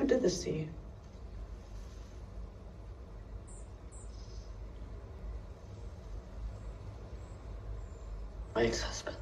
Who did this to you? My ex-husband.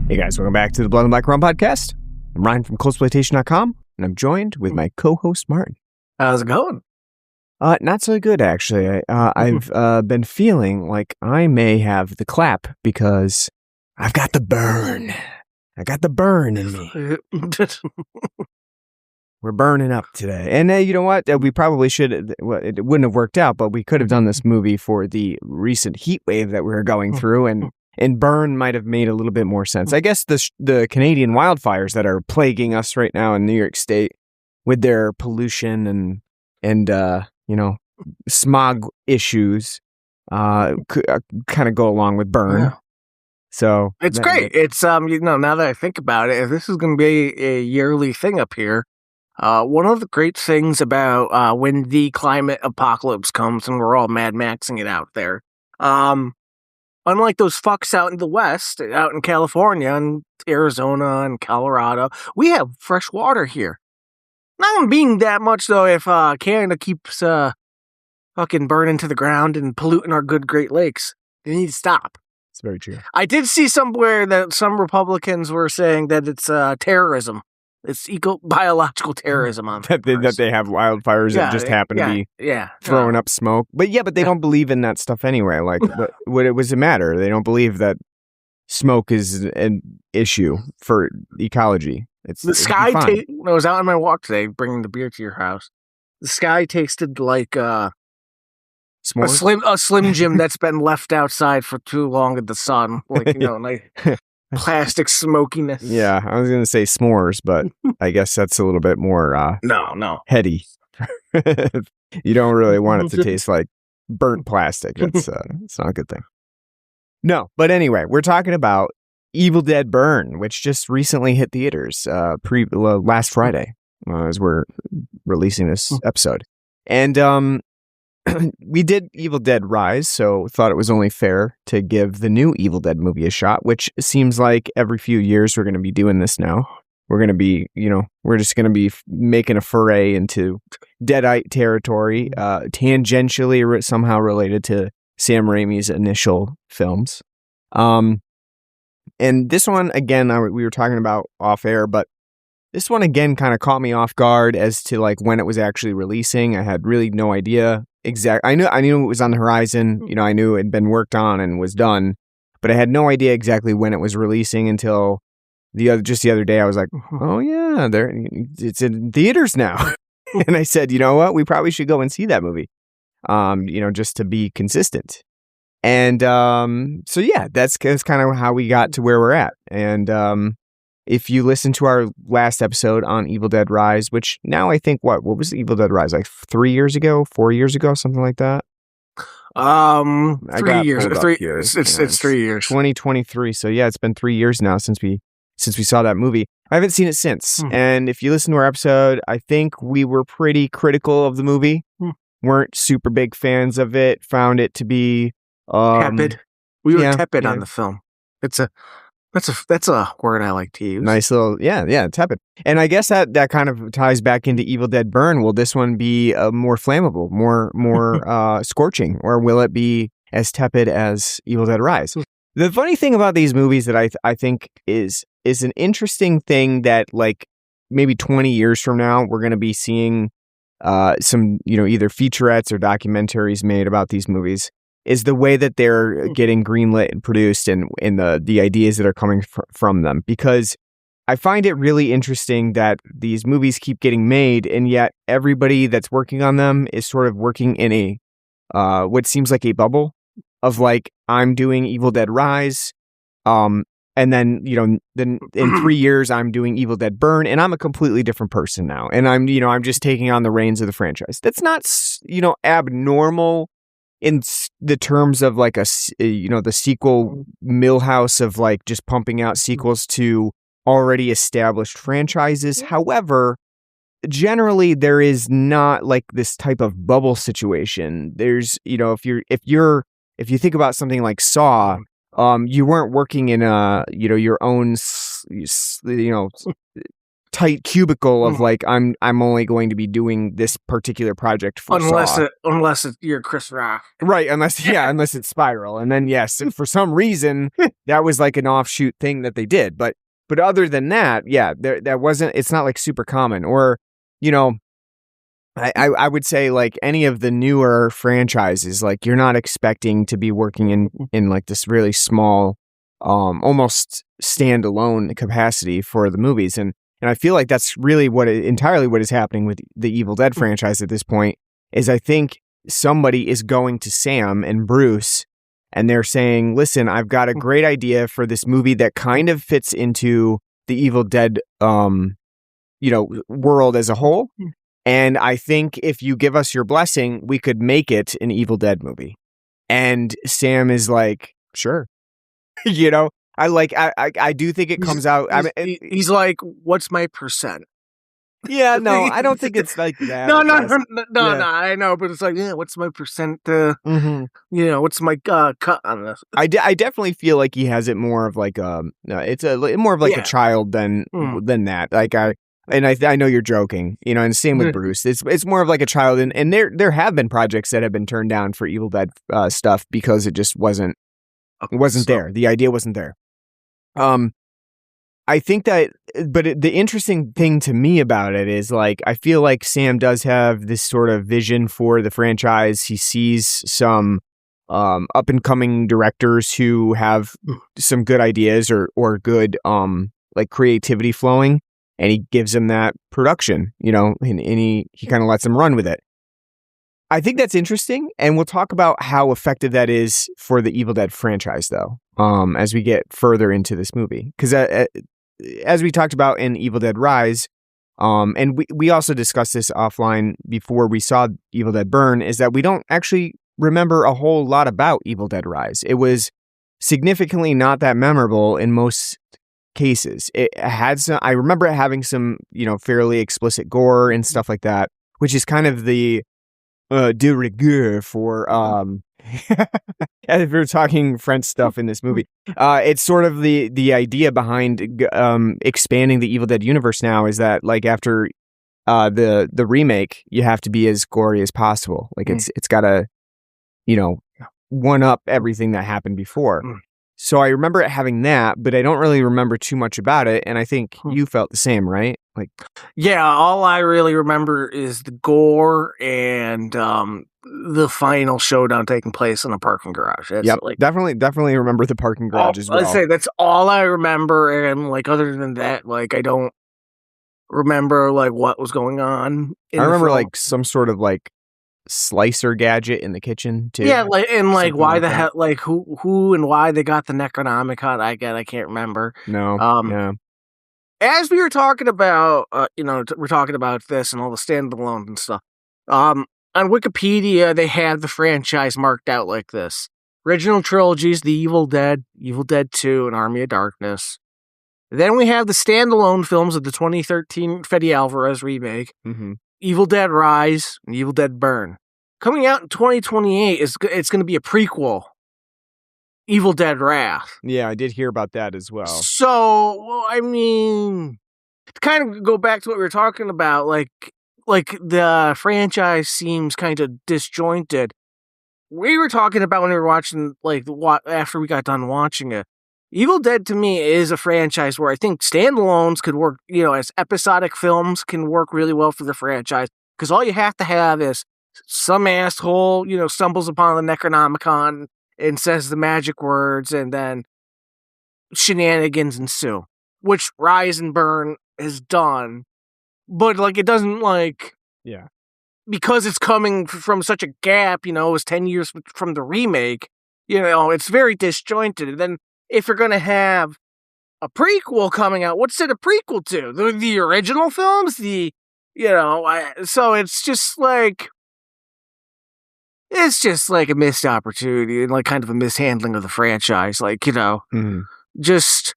Hey guys, welcome back to the Blood and Black Rum podcast. I'm Ryan from Coldsploitation.com, and I'm joined with my co-host Martin. How's it going? Not so good, actually. I've been feeling like I may have the clap because I've got the burn. I got the burn in me. We're burning up today. And you know what? We probably should, well, it wouldn't have worked out, but we could have done this movie for the recent heat wave that we were going through, and burn might have made a little bit more sense. I guess the Canadian wildfires that are plaguing us right now in New York State with their pollution and you know, smog issues kind of go along with burn. Yeah. So It's great. It's you know, now that I think about it, if this is going to be a yearly thing up here, one of the great things about when the climate apocalypse comes and we're all Mad Maxing it out there, unlike those fucks out in the West, out in California and Arizona and Colorado, we have fresh water here. Not being that much, though, if Canada keeps fucking burning to the ground and polluting our good Great Lakes. They need to stop. It's very true. I did see somewhere that some Republicans were saying that it's terrorism. It's biological terrorism on that they have wildfires that just happen to be throwing up smoke. But they don't believe in that stuff anyway. Like, what does it matter? They don't believe that smoke is an issue for ecology. It's the sky. When I was out on my walk today, bringing the beer to your house, the sky tasted like a Slim Jim that's been left outside for too long in the sun, like like plastic smokiness. Yeah, I was gonna say s'mores, but I guess that's a little bit more no heady. You don't really want it to taste like burnt plastic. It's not a good thing. No, but anyway, we're talking about Evil Dead Burn, which just recently hit theaters last Friday as we're releasing this episode. And we did Evil Dead Rise, so thought it was only fair to give the new Evil Dead movie a shot, which seems like every few years we're going to be doing this now. We're going to be, we're just going to be making a foray into Deadite territory, tangentially somehow related to Sam Raimi's initial films. And this one, again, we were talking about off air, but this one, again, kind of caught me off guard as to like when it was actually releasing. I had really no idea exactly. I knew it was on the horizon. I knew it had been worked on and was done, but I had no idea exactly when it was releasing until the other day. I was like, oh yeah, it's in theaters now. And I said, you know what? We probably should go and see that movie. Just to be consistent. And so yeah, that's kind of how we got to where we're at. And if you listen to our last episode on Evil Dead Rise, which now I think what was Evil Dead Rise, like 4 years ago, something like that? 3 years. It's 3 years. 2023. So yeah, it's been 3 years now since we saw that movie. I haven't seen it since. And if you listen to our episode, I think we were pretty critical of the movie. Weren't super big fans of it. Found it to be tepid. We were tepid on the film. That's a word I like to use. Nice little, tepid. And I guess that kind of ties back into Evil Dead Burn. Will this one be more flammable, more scorching, or will it be as tepid as Evil Dead Rise? The funny thing about these movies that I think is an interesting thing that like maybe 20 years from now we're going to be seeing some either featurettes or documentaries made about these movies, is the way that they're getting greenlit and produced and the ideas that are coming from them. Because I find it really interesting that these movies keep getting made, and yet everybody that's working on them is sort of working in a what seems like a bubble of like, I'm doing Evil Dead Rise, And then, then in 3 years, I'm doing Evil Dead Burn, and I'm a completely different person now. And I'm just taking on the reins of the franchise. That's not, abnormal in the terms of like the sequel millhouse of like just pumping out sequels to already established franchises. However, generally there is not like this type of bubble situation. There's, if you think about something like Saw, you weren't working in your own, tight cubicle of like, I'm only going to be doing this particular project for Saw. Unless you're Chris Rock. Right. Unless it's Spiral. And then, yes, for some reason that was like an offshoot thing that they did. But other than that, yeah, that wasn't, it's not like super common. Or, I would say like any of the newer franchises, like you're not expecting to be working in like this really small, almost standalone capacity for the movies. And I feel like that's really entirely what is happening with the Evil Dead franchise at this point, is I think somebody is going to Sam and Bruce and they're saying, listen, I've got a great idea for this movie that kind of fits into the Evil Dead, world as a whole. And I think if you give us your blessing, we could make it an Evil Dead movie. And Sam is like, sure. I do think it comes out. He's like, what's my percent? Yeah, no, I don't think it's like that. No, I know, but it's like, yeah, what's my percent? What's my cut on this? I definitely feel like he has it more of like it's more of like a child than that. Like I know you're joking, and same with Bruce. It's more of like a child, and there have been projects that have been turned down for Evil Dead stuff because it just wasn't there. The idea wasn't there. I think that, but the interesting thing to me about it is like, I feel like Sam does have this sort of vision for the franchise. He sees some up and coming directors who have some good ideas or good like creativity flowing, and he gives them that production, and he kind of lets them run with it. I think that's interesting, and we'll talk about how effective that is for the Evil Dead franchise, though, as we get further into this movie. Because as we talked about in Evil Dead Rise, and we also discussed this offline before we saw Evil Dead Burn, is that we don't actually remember a whole lot about Evil Dead Rise. It was significantly not that memorable in most cases. It had some, I remember it having some, fairly explicit gore and stuff like that, which is kind of the de rigueur for if you're talking French stuff in this movie. It's sort of the idea behind expanding the Evil Dead universe now is that like after the remake, you have to be as gory as possible. Like it's got to one up everything that happened before. So I remember it having that, but I don't really remember too much about it. And I think you felt the same, right? Like, yeah, all I really remember is the gore and the final showdown taking place in a parking garage. Yep, definitely remember the parking garage as well. I'd say that's all I remember, and like other than that, like I don't remember like what was going on. I remember like some sort of like slicer gadget in the kitchen too. Yeah, like and like why the hell, like who and why they got the Necronomicon? I can't remember. No. Yeah. As we were talking about, we're talking about this and all the standalones and stuff. On Wikipedia, they had the franchise marked out like this: original trilogies, The Evil Dead, Evil Dead 2, and Army of Darkness. Then we have the standalone films of the 2013 Fede Alvarez remake. Evil Dead Rise, and Evil Dead Burn. Coming out in 2028, it's going to be a prequel, Evil Dead Wrath. Yeah, I did hear about that as well. So, well, I mean, to kind of go back to what we were talking about, like the franchise seems kind of disjointed. We were talking about when we were watching, like, after we got done watching it. Evil Dead to me is a franchise where I think standalones could work, as episodic films can work really well for the franchise. Because all you have to have is some asshole, stumbles upon the Necronomicon and says the magic words, and then shenanigans ensue, which Rise and Burn has done. But, like, it doesn't, like... Yeah. Because it's coming from such a gap, it was 10 years from the remake, it's very disjointed. And then if you're going to have a prequel coming out. What's it a prequel to? The original films? So it's just like a missed opportunity and like kind of a mishandling of the franchise. Like, just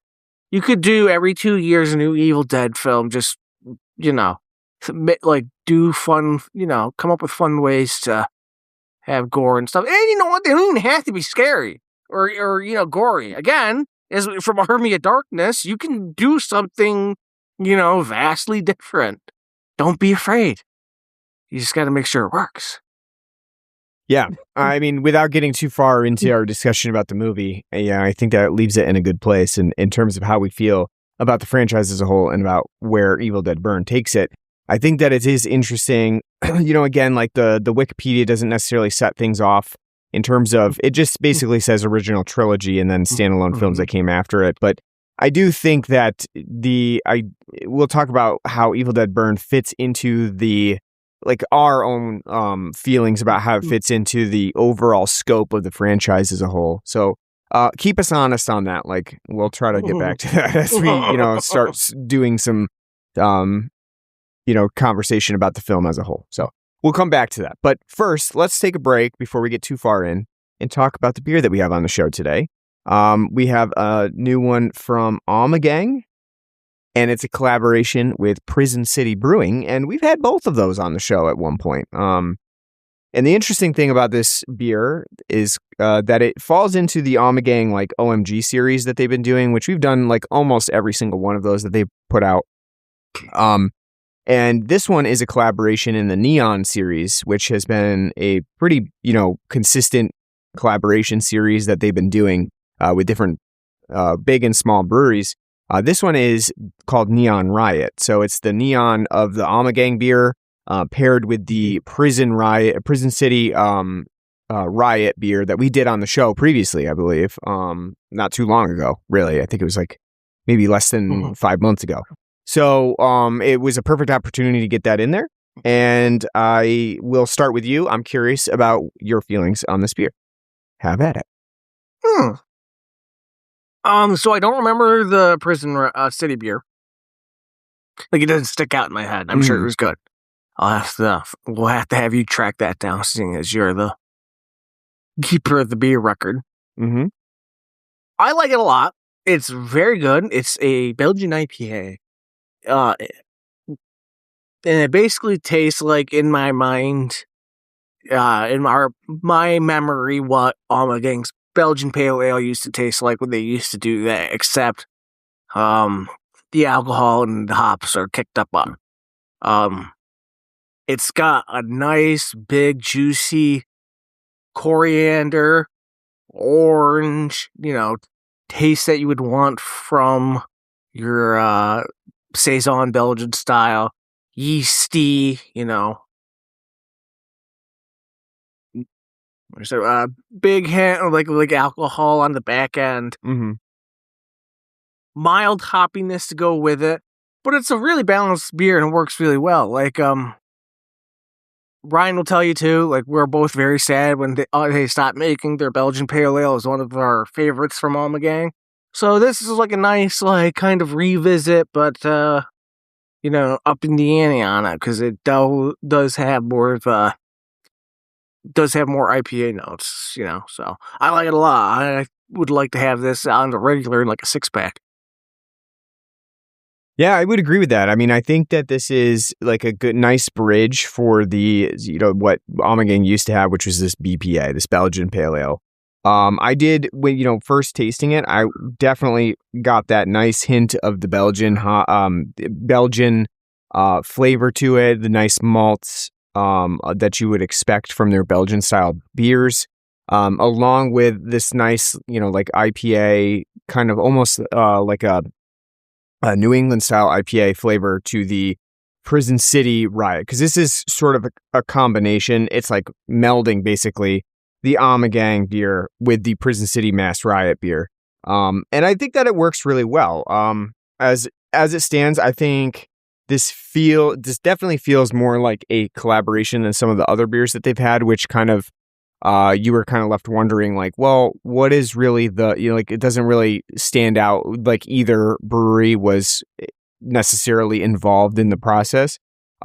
you could do every 2 years a new Evil Dead film. Just like do fun. Come up with fun ways to have gore and stuff. And you know what? They don't even have to be scary or gory. Again, as from Army of Darkness, you can do something vastly different. Don't be afraid. You just got to make sure it works. Yeah, I mean, without getting too far into our discussion about the movie, I think that leaves it in a good place in terms of how we feel about the franchise as a whole and about where Evil Dead Burn takes it. I think that it is interesting, again, like the Wikipedia doesn't necessarily set things off in terms of, it just basically says original trilogy and then standalone films that came after it. But I do think that we'll talk about how Evil Dead Burn fits into our own feelings about how it fits into the overall scope of the franchise as a whole. So keep us honest on that. Like, we'll try to get back to that as we, start doing some, conversation about the film as a whole. So we'll come back to that. But first, let's take a break before we get too far in and talk about the beer that we have on the show today. We have a new one from Ommegang, and it's a collaboration with Prison City Brewing, and we've had both of those on the show at one point. And the interesting thing about this beer is that it falls into the Ommegang like OMG series that they've been doing, which we've done like almost every single one of those that they've put out. And this one is a collaboration in the Neon series, which has been a pretty, consistent collaboration series that they've been doing with different big and small breweries. This one is called Neon Riot. So it's the neon of the Ommegang beer paired with the Prison City Riot beer that we did on the show previously, I believe, not too long ago, really. I think it was like maybe less than 5 months ago. So it was a perfect opportunity to get that in there. And I will start with you. I'm curious about your feelings on this beer. Have at it. So I don't remember the Prison City beer. Like, it doesn't stick out in my head. I'm sure it was good. We'll have to have you track that down, seeing as you're the keeper of the beer record. Mm-hmm. I like it a lot. It's very good. It's a Belgian IPA. And it basically tastes like, in my mind, in my memory, what Ommegang's Belgian Pale Ale used to taste like when they used to do that, except the alcohol and the hops are kicked up on. It's got a nice, big, juicy coriander, orange, taste that you would want from your Saison Belgian style, yeasty, there's a big hand, like alcohol on the back end. Mm-hmm. Mild hoppiness to go with it, but it's a really balanced beer and it works really well. Like, Ryan will tell you too, like, we're both very sad when they stopped making their Belgian Pale Ale. Is one of our favorites from Ommegang. So this is like a nice, like, kind of revisit, but, up in the ante on it, because it does have more of more IPA notes, so I like it a lot. I would like to have this on the regular in like a 6-pack. Yeah, I would agree with that. I mean, I think that this is like a good, nice bridge for the, what Ommegang used to have, which was this BPA, this Belgian Pale Ale. I did, when, first tasting it, I definitely got that nice hint of the Belgian flavor to it, the nice malts that you would expect from their Belgian style beers, along with this nice, like IPA, kind of almost like a New England style IPA flavor to the Prison City Riot, because this is sort of a combination. It's like melding basically the Ommegang beer with the Prison City Mass Riot beer, and I think that it works really well. As it stands, I think this definitely feels more like a collaboration than some of the other beers that they've had, which kind of you were kind of left wondering, like, well, what is really like, it doesn't really stand out, like either brewery was necessarily involved in the process.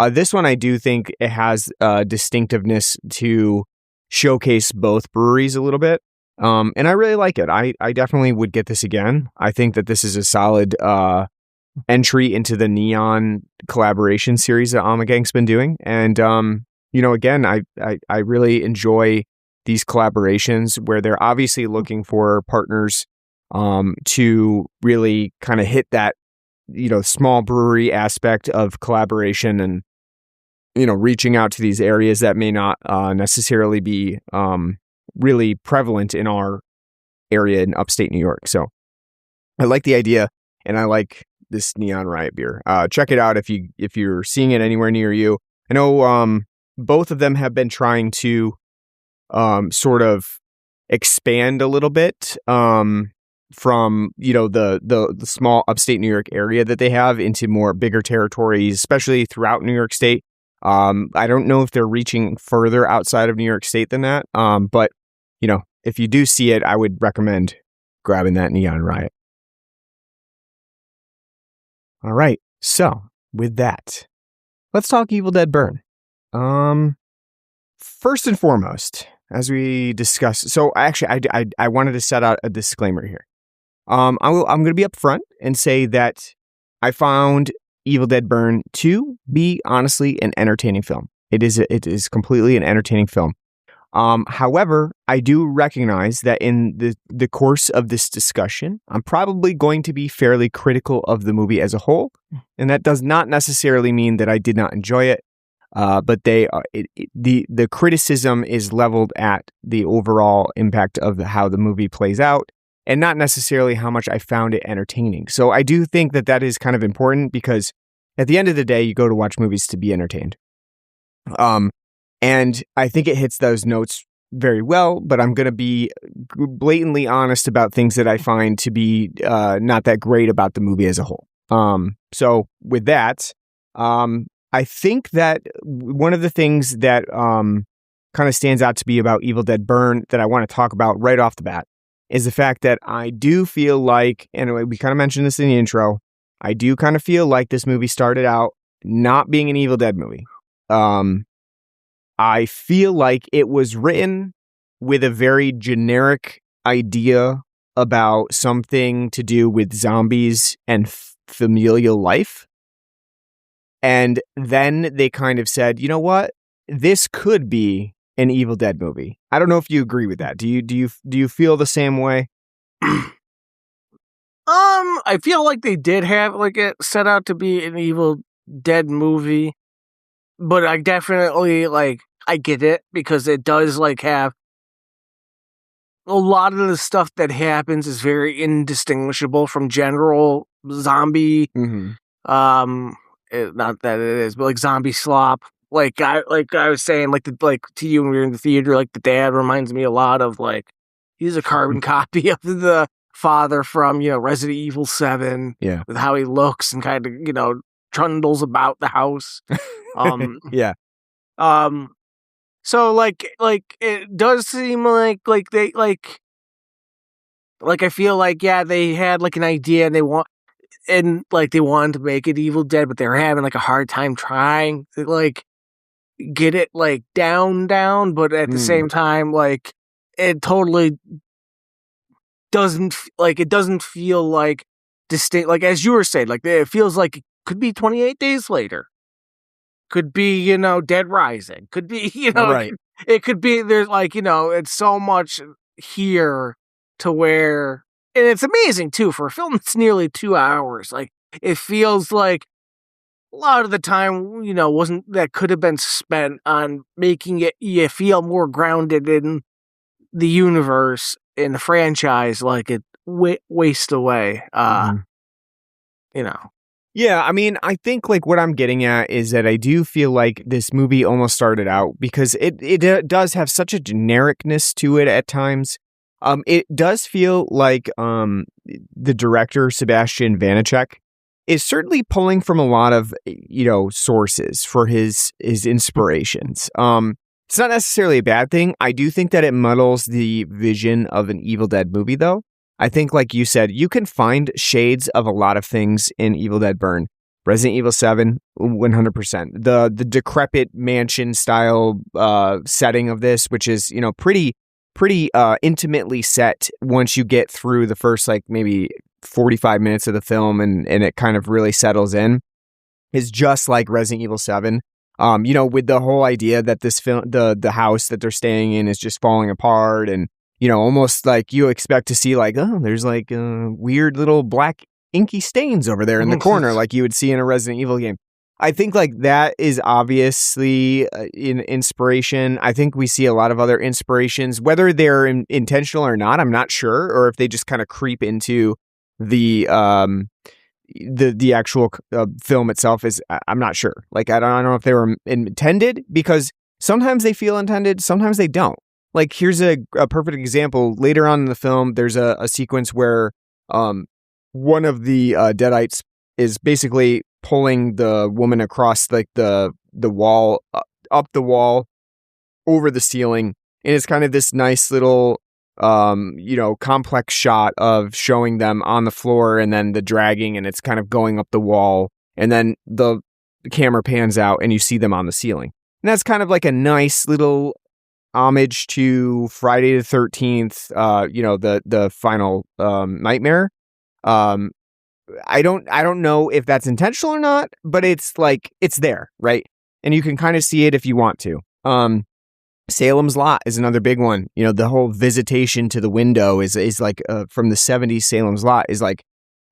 This one, I do think it has distinctiveness to showcase both breweries a little bit. And I really like it. I definitely would get this again. I think that this is a solid entry into the Neon collaboration series that Ommegang's been doing. And, again, I really enjoy these collaborations where they're obviously looking for partners to really kind of hit that, small brewery aspect of collaboration and, reaching out to these areas that may not necessarily be really prevalent in our area in upstate New York. So I like the idea, and I like this Neon Riot beer. Check it out if you're seeing it anywhere near you. I know both of them have been trying to sort of expand a little bit from the small upstate New York area that they have into more bigger territories, especially throughout New York State. I don't know if they're reaching further outside of New York State than that. But if you do see it, I would recommend grabbing that Neon Riot. All right. So with that, let's talk Evil Dead Burn. First and foremost, as we discussed, so actually I wanted to set out a disclaimer here. I'm going to be upfront and say that I found Evil Dead Burn to be honestly an entertaining film. It is completely an entertaining film. However, I do recognize that in the course of this discussion, I'm probably going to be fairly critical of the movie as a whole, and that does not necessarily mean that I did not enjoy it. But the criticism is leveled at the overall impact of how the movie plays out, and not necessarily how much I found it entertaining. So I do think that is kind of important, because at the end of the day, you go to watch movies to be entertained. And I think it hits those notes very well, but I'm going to be blatantly honest about things that I find to be not that great about the movie as a whole. So with that, I think that one of the things that kind of stands out to me about Evil Dead Burn that I want to talk about right off the bat is the fact that I do feel like, and we kind of mentioned this in the intro, I do kind of feel like this movie started out not being an Evil Dead movie. I feel like it was written with a very generic idea about something to do with zombies and familial life. And then they kind of said, you know what? This could be an Evil Dead movie. I don't know if you agree with that. Do you feel the same way? I feel like they did have like it set out to be an Evil Dead movie, but I definitely I get it, because it does have a lot of the stuff that happens is very indistinguishable from general zombie. Mm-hmm. Not that it is, but zombie slop. I was saying, to you when we were in the theater, the dad reminds me a lot of he's a carbon copy of the father from Resident Evil 7. Yeah, with how he looks and kind of trundles about the house. Yeah. So it does seem like they I feel they had an idea, and they wanted to make it Evil Dead, but they were having a hard time trying to get it down, but at the same time it totally doesn't feel distinct, as you were saying, it feels like it could be 28 days later, could be Dead Rising, could be right. it could be, there's it's so much here to where, and it's amazing too for a film that's nearly 2 hours. It feels like a lot of the time, that could have been spent on making it you feel more grounded in the universe, in the franchise, it waste away. Yeah, I mean, I think what I'm getting at is that I do feel like this movie almost started out, because it does have such a genericness to it at times. It does feel like the director, Sebastian Vanacek, is certainly pulling from a lot of sources for his inspirations. It's not necessarily a bad thing. I do think that it muddles the vision of an Evil Dead movie, though. I think, like you said, you can find shades of a lot of things in Evil Dead Burn. Resident Evil 7, 100%. The decrepit mansion style setting of this, which is, you know, pretty intimately set once you get through the first, like, maybe 45 minutes of the film and it kind of really settles in, is just like Resident Evil 7. You know, with the whole idea that this film, the house that they're staying in is just falling apart, and, you know, almost like you expect to see, like, oh, there's like weird little black inky stains over there in the corner, like you would see in a Resident Evil game. I think like that is obviously in inspiration. I think we see a lot of other inspirations, whether they're intentional or not. I'm not sure, or if they just kind of creep into the actual film itself. I'm not sure. Like, I don't know if they were intended, because sometimes they feel intended, sometimes they don't. Like, here's a perfect example. Later on in the film, there's a sequence where one of the Deadites is basically pulling the woman across like the wall, up the wall, over the ceiling, and it's kind of this nice little you know, complex shot of showing them on the floor and then the dragging, and it's kind of going up the wall, and then the camera pans out and you see them on the ceiling. And that's kind of like a nice little homage to Friday the 13th, you know, the final nightmare. I don't know if that's intentional or not, but it's like, it's there, right? And you can kind of see it if you want to. Salem's Lot is another big one. You know, the whole visitation to the window is like from the 70s. Salem's Lot is like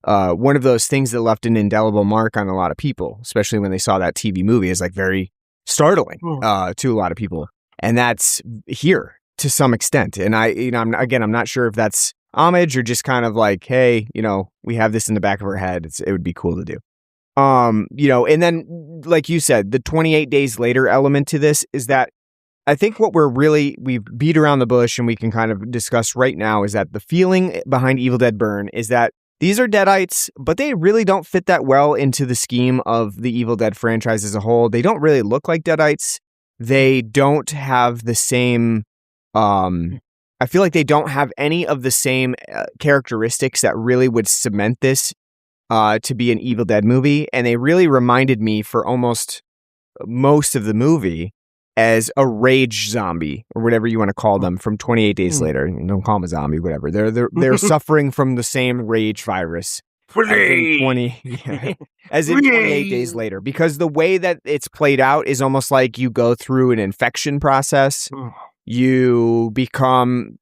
one of those things that left an indelible mark on a lot of people, especially when they saw that TV movie. Is like very startling to a lot of people, and that's here to some extent. And I'm not sure if that's homage or just kind of like, hey, you know, we have this in the back of our head. It would be cool to do. You know, and then like you said, the 28 days later element to this is that I think what we've beat around the bush and we can kind of discuss right now is that the feeling behind Evil Dead Burn is that these are Deadites, but they really don't fit that well into the scheme of the Evil Dead franchise as a whole. They don't really look like Deadites. They don't have the same, I feel like they don't have any of the same characteristics that really would cement this to be an Evil Dead movie. And they really reminded me for almost most of the movie as a rage zombie, or whatever you want to call them, from 28 Days Later. Don't call them a zombie, whatever. They're suffering from the same rage virus as in 28 Days Later, because the way that it's played out is almost like you go through an infection process. You become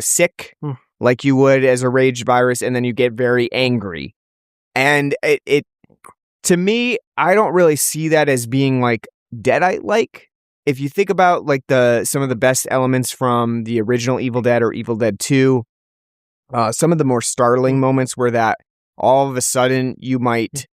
sick like you would as a rage virus, and then you get very angry. And it to me, I don't really see that as being like Deadite-like. If you think about like some of the best elements from the original Evil Dead or Evil Dead 2, some of the more startling moments were that all of a sudden you might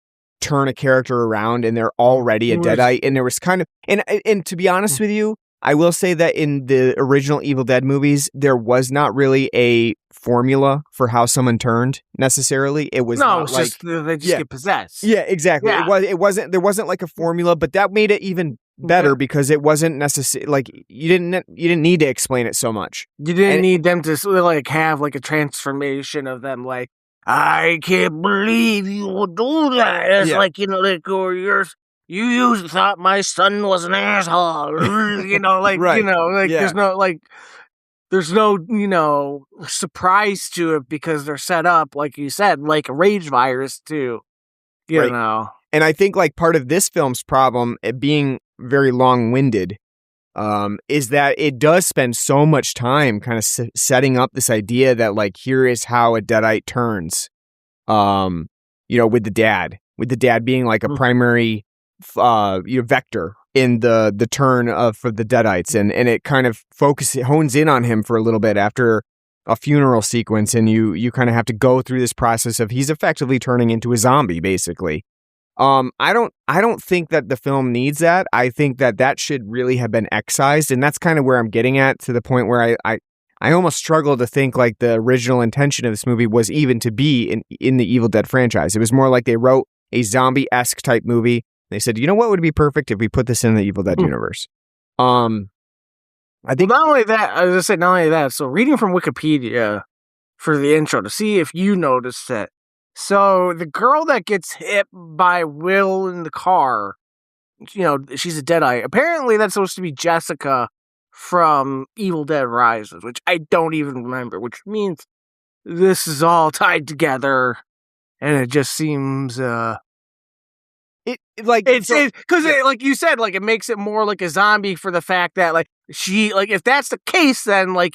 turn a character around and they're already a Deadite. And there was kind of, and to be honest with you, I will say that in the original Evil Dead movies, there was not really a formula for how someone turned necessarily. It was not like, just they just get possessed. Yeah, exactly. Yeah. There wasn't like a formula, but that made it even better because it wasn't necessary. Like you didn't need to explain it so much. You didn't need them to like have like a transformation of them. Like, I can't believe you would do that. It's like, you know, like, or you thought my son was an asshole. You know, like, right. You know, like there's no, you know, surprise to it because they're set up, like you said, like a rage virus too. You know. And I think like part of this film's problem, it being very long-winded, is that it does spend so much time kind of setting up this idea that like, here is how a Deadite turns, you know, with the dad being like a primary vector in the turn for the Deadites, and it kind of hones in on him for a little bit after a funeral sequence, and you kind of have to go through this process of he's effectively turning into a zombie, basically. I don't think that the film needs that. I think that should really have been excised, and that's kind of where I'm getting at, to the point where I almost struggle to think like the original intention of this movie was even to be in the Evil Dead franchise. It was more like they wrote a zombie-esque type movie. They said, you know what would be perfect if we put this in the Evil Dead universe? I think not only that, I was gonna say not only that. So reading from Wikipedia for the intro to see if you noticed it. So the girl that gets hit by Will in the car, she's a Deadeye. Apparently, that's supposed to be Jessica from Evil Dead Rises, which I don't even remember. Which means this is all tied together, and it just seems because like you said, like it makes it more like a zombie for the fact that like she like if that's the case, then like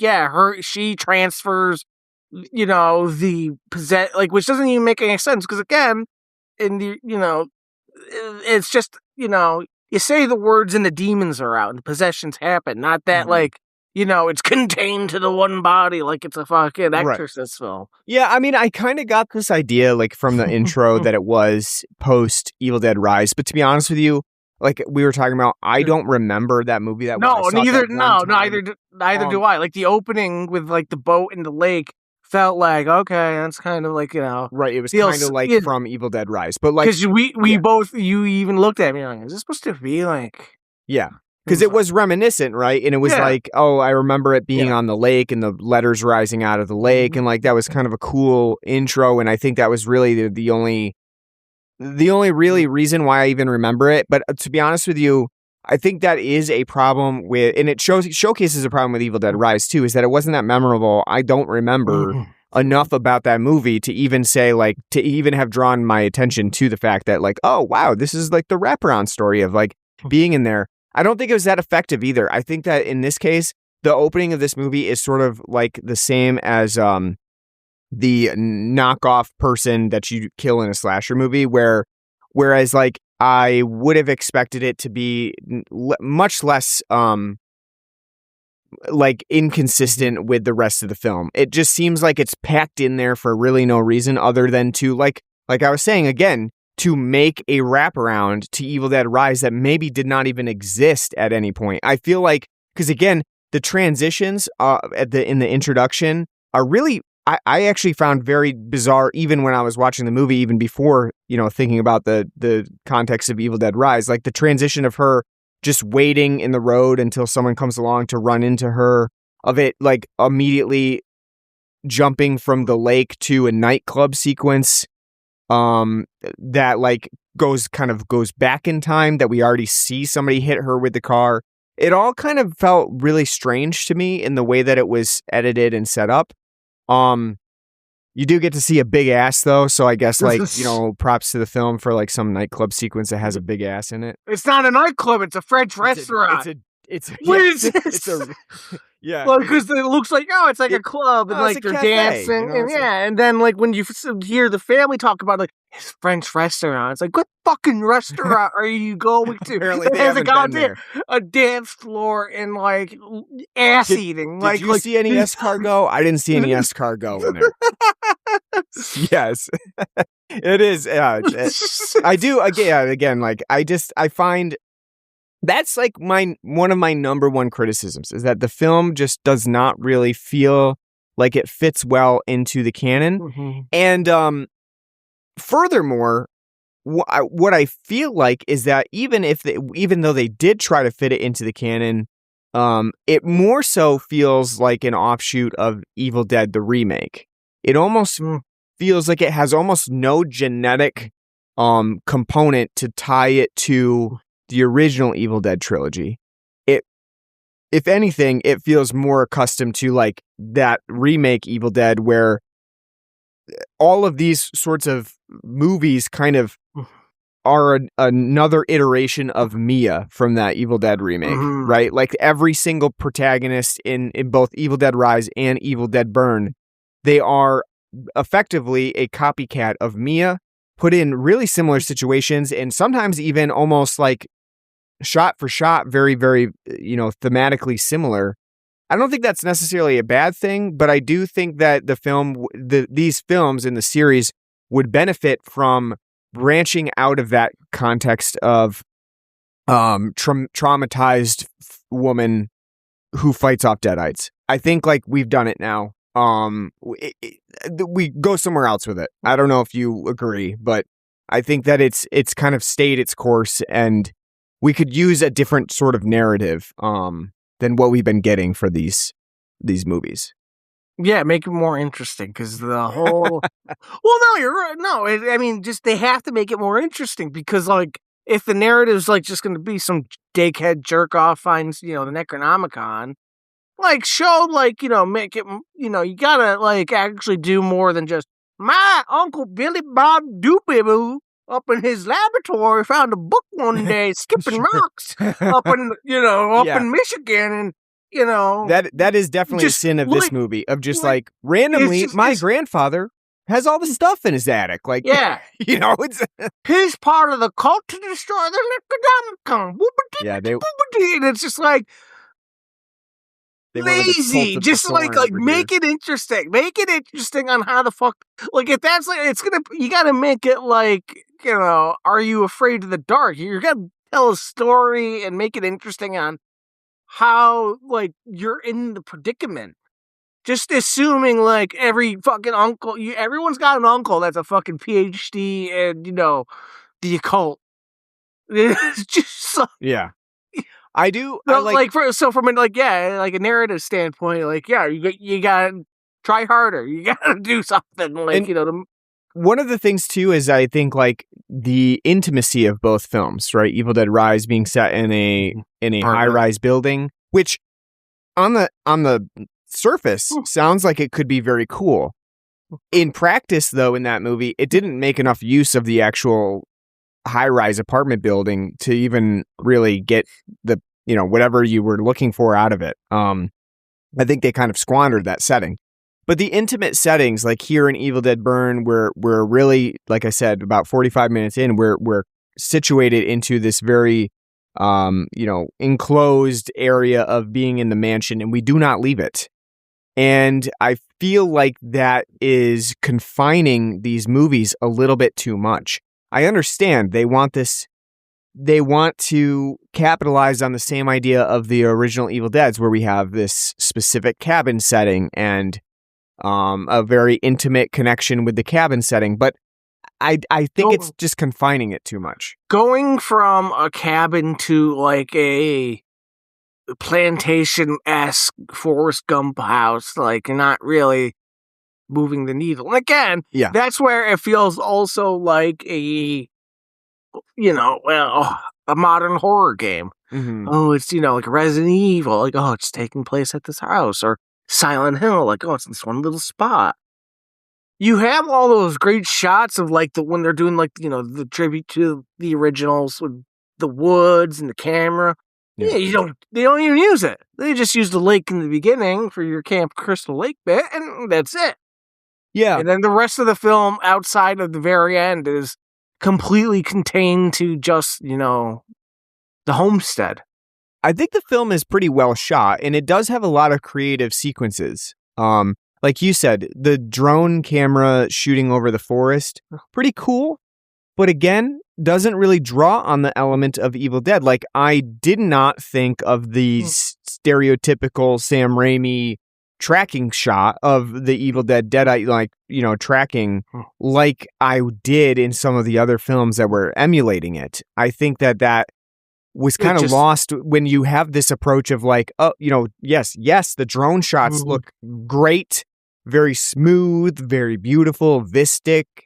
she transfers, the possess which doesn't even make any sense because again, in the it's just you say the words and the demons are out and possessions happen, not that it's contained to the one body like it's a fucking Exorcist film. Yeah, I mean, I kind of got this idea like from the intro that it was post Evil Dead Rise, but to be honest with you, like we were talking about, I don't remember that movie that well. Neither do I. Like the opening with like the boat in the lake felt like okay, that's kind of like right. It was kind of like from Evil Dead Rise, but like because we both you even looked at me like, is this supposed to be like because it was reminiscent, right? And it was like, oh, I remember it being on the lake and the letters rising out of the lake, and like that was kind of a cool intro, and I think that was really the only really reason why I even remember it. But to be honest with you, I think that is a problem with, and it showcases a problem with Evil Dead Rise too, is that it wasn't that memorable. I don't remember enough about that movie to even say like, to even have drawn my attention to the fact that like, oh wow, this is like the wraparound story of like being in there. I don't think it was that effective either. I think that in this case, the opening of this movie is sort of like the same as the knockoff person that you kill in a slasher movie, whereas like I would have expected it to be much less like inconsistent with the rest of the film. It just seems like it's packed in there for really no reason other than to like I was saying again, to make a wraparound to Evil Dead Rise that maybe did not even exist at any point. I feel like, because again, the transitions in the introduction are really, I actually found very bizarre, even when I was watching the movie, even before, thinking about the context of Evil Dead Rise, like the transition of her just waiting in the road until someone comes along to run into her, of it like immediately jumping from the lake to a nightclub sequence that like goes back in time, that we already see somebody hit her with the car. It all kind of felt really strange to me in the way that it was edited and set up. You do get to see a big ass though, so I guess like, props to the film for like some nightclub sequence that has a big ass in it. It's not a nightclub, it's a French restaurant. Yeah, well, because it looks like it's like a club and like they're dancing, and then like when you hear the family talk about like his French restaurant, it's like what fucking restaurant are you going to? Apparently, it has a dance floor and like ass eating. Did you see any escargot? I didn't see any escargot in there. Yes, it is. I do again. Like I find. That's like one of my number one criticisms is that the film just does not really feel like it fits well into the canon. Mm-hmm. And furthermore, what I feel like is that even though they did try to fit it into the canon, it more so feels like an offshoot of Evil Dead the remake. It almost feels like it has almost no genetic component to tie it to the original Evil Dead trilogy. If anything, it feels more accustomed to like that remake Evil Dead, where all of these sorts of movies kind of are another iteration of Mia from that Evil Dead remake, right? Like every single protagonist in both Evil Dead Rise and Evil Dead Burn, they are effectively a copycat of Mia, put in really similar situations, and sometimes even almost like shot for shot, very, very, thematically similar. I don't think that's necessarily a bad thing, but I do think that these films in the series would benefit from branching out of that context of traumatized woman who fights off deadites. I think like we've done it now. We go somewhere else with it. I don't know if you agree, but I think that it's kind of stayed its course, and we could use a different sort of narrative than what we've been getting for these movies. Yeah, make it more interesting because the whole. Well, no, you're right. No, I mean, just they have to make it more interesting because, like, if the narrative's like just going to be some dickhead jerk off finds, the Necronomicon, like, show, like, make it, you gotta, like, actually do more than just my Uncle Billy Bob Doopy Boo up in his laboratory found a book one day skipping rocks up in, in Michigan and. That is definitely a just sin of this like- movie of just like, like randomly it's just- my it's- grandfather has all the stuff in his attic. Like, Yeah. it's He's part of the cult to destroy the Necronomicon. yeah, they And it's just like were the cult lazy. of the Just like thorn over make here. it interesting. Make it interesting on how the fuck. Like if that's like you gotta make it like Are You Afraid of the Dark? You're gonna tell a story and make it interesting on how like you're in the predicament. Just assuming like every fucking uncle, everyone's got an uncle that's a fucking PhD and the occult. It's just so, Yeah. I do so, I like from a a narrative standpoint, you gotta try harder. You gotta do something And- one of the things too is I think like the intimacy of both films, right? Evil Dead Rise being set in a high-rise building, which on the surface sounds like it could be very cool. In practice, though, in that movie, it didn't make enough use of the actual high-rise apartment building to even really get the whatever you were looking for out of it. I think they kind of squandered that setting. But the intimate settings, like here in Evil Dead Burn, we're really, like I said, about 45 minutes in, we're situated into this very enclosed area of being in the mansion, and we do not leave it. And I feel like that is confining these movies a little bit too much. I understand they want to capitalize on the same idea of the original Evil Deads, where we have this specific cabin setting and a very intimate connection with the cabin setting. But I think it's just confining it too much. Going from a cabin to like a plantation-esque Forrest Gump house, like not really moving the needle. And again, that's where it feels also like a modern horror game. Mm-hmm. Oh, it's like Resident Evil, like it's taking place at this house, or Silent Hill, like it's in this one little spot. You have all those great shots of like when they're doing like the tribute to the originals with the woods and the camera. Yeah, they don't even use it. They just use the lake in the beginning for your Camp Crystal Lake bit, and that's it. Yeah. And then the rest of the film outside of the very end is completely contained to just, the homestead. I think the film is pretty well shot, and it does have a lot of creative sequences. Like you said, the drone camera shooting over the forest, pretty cool. But again, doesn't really draw on the element of Evil Dead. Like, I did not think of the stereotypical Sam Raimi tracking shot of the Evil Dead tracking like I did in some of the other films that were emulating it. I think that was kind of lost when you have this approach of like, yes, the drone shots look great, very smooth, very beautiful, Vista-esque,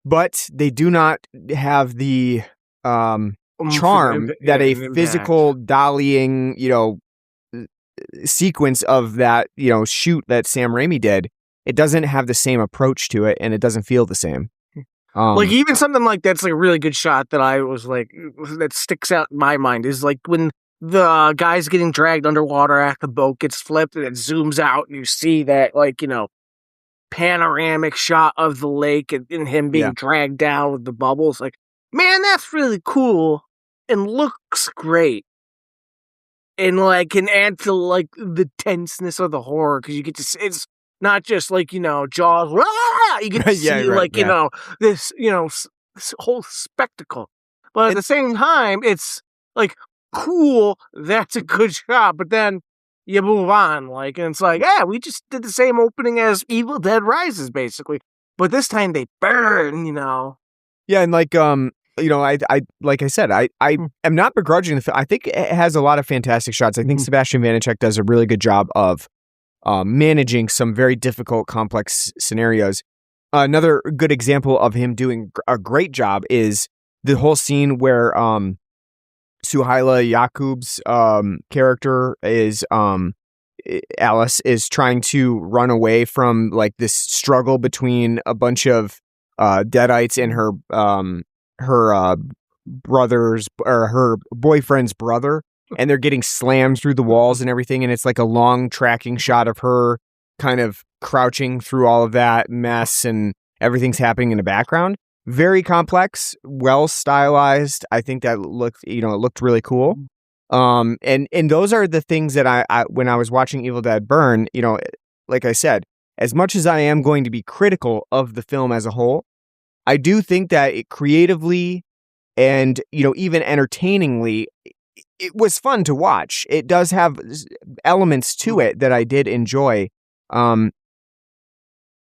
but they do not have the charm that a physical dollying, sequence of that, shoot that Sam Raimi did. It doesn't have the same approach to it, and it doesn't feel the same. Like even something like that's like a really good shot that I was like that sticks out in my mind is like when the guy's getting dragged underwater after the boat gets flipped and it zooms out and you see that panoramic shot of the lake and him being dragged down with the bubbles. Like, man, that's really cool and looks great. And can add to the tenseness of the horror because you get to see, it's not just Jaws. Rah! You get to see this whole spectacle. But at the same time, it's cool. That's a good shot. But then you move on, and it's we just did the same opening as Evil Dead Rises, basically. But this time they burn, Yeah, and I like I said, I am not begrudging the film. I think it has a lot of fantastic shots. I think Sebastian Vanacek does a really good job of managing some very difficult, complex scenarios. Another good example of him doing a great job is the whole scene where Suhaila Yakub's character is Alice is trying to run away from like this struggle between a bunch of Deadites and her brother's or her boyfriend's brother, and they're getting slammed through the walls and everything, and it's like a long tracking shot of her kind of crouching through all of that mess, and everything's happening in the background. Very complex, well stylized. I think that it looked really cool. And those are the things that I when I was watching Evil Dead Burn, like I said, as much as I am going to be critical of the film as a whole, I do think that it creatively and, even entertainingly, it was fun to watch. It does have elements to it that I did enjoy. I'm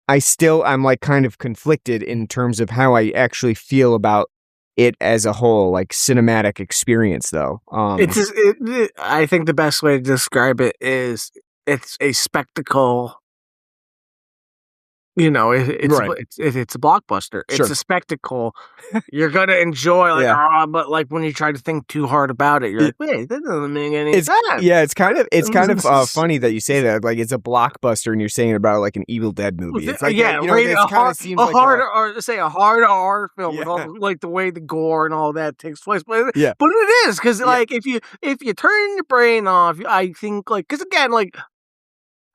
like kind of conflicted in terms of how I actually feel about it as a whole, like cinematic experience, though. I think the best way to describe it is it's a spectacle. It's a blockbuster. Sure. It's a spectacle. You're gonna enjoy, but like when you try to think too hard about it, you're like, wait, that doesn't make any sense. Yeah, it's kind of funny that you say that. Like it's a blockbuster, and you're saying it about like an Evil Dead movie. It's like a hard R film with all like the way the gore and all that takes place. But it is because like if you turn your brain off, I think like because again like.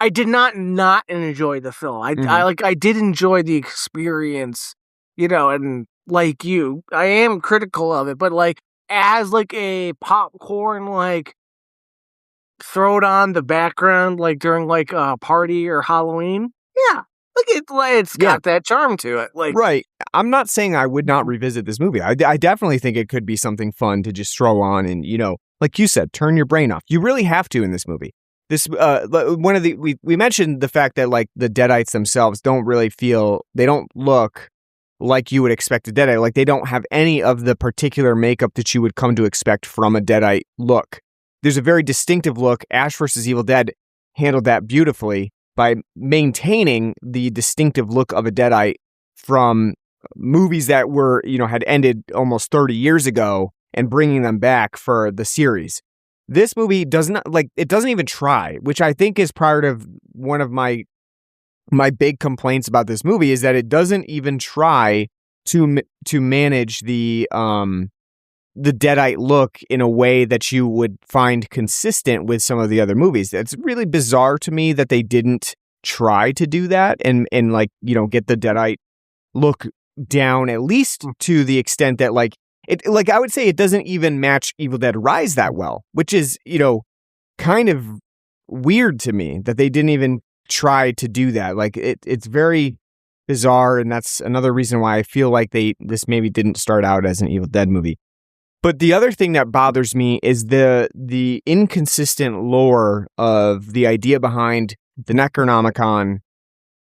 I did not enjoy the film. I did enjoy the experience, and like you, I am critical of it, but like as like a popcorn, like throw it on the background, like during like a party or Halloween. Yeah. It's got that charm to it. Like, right. I'm not saying I would not revisit this movie. I definitely think it could be something fun to just throw on and, like you said, turn your brain off. You really have to in this movie. This one of the we mentioned the fact that like the Deadites themselves don't look like you would expect a Deadite. Like they don't have any of the particular makeup that you would come to expect from a Deadite look. There's a very distinctive look. Ash vs. Evil Dead handled that beautifully by maintaining the distinctive look of a Deadite from movies that were, had ended almost 30 years ago and bringing them back for the series. This movie doesn't even try, which I think is part of one of my big complaints about this movie is that it doesn't even try to manage the Deadite look in a way that you would find consistent with some of the other movies. It's really bizarre to me that they didn't try to do that and get the Deadite look down at least to the extent that like it, like I would say it doesn't even match Evil Dead Rise that well, which is, kind of weird to me that they didn't even try to do that. Like it's very bizarre, and that's another reason why I feel like this maybe didn't start out as an Evil Dead movie. But the other thing that bothers me is the inconsistent lore of the idea behind the Necronomicon,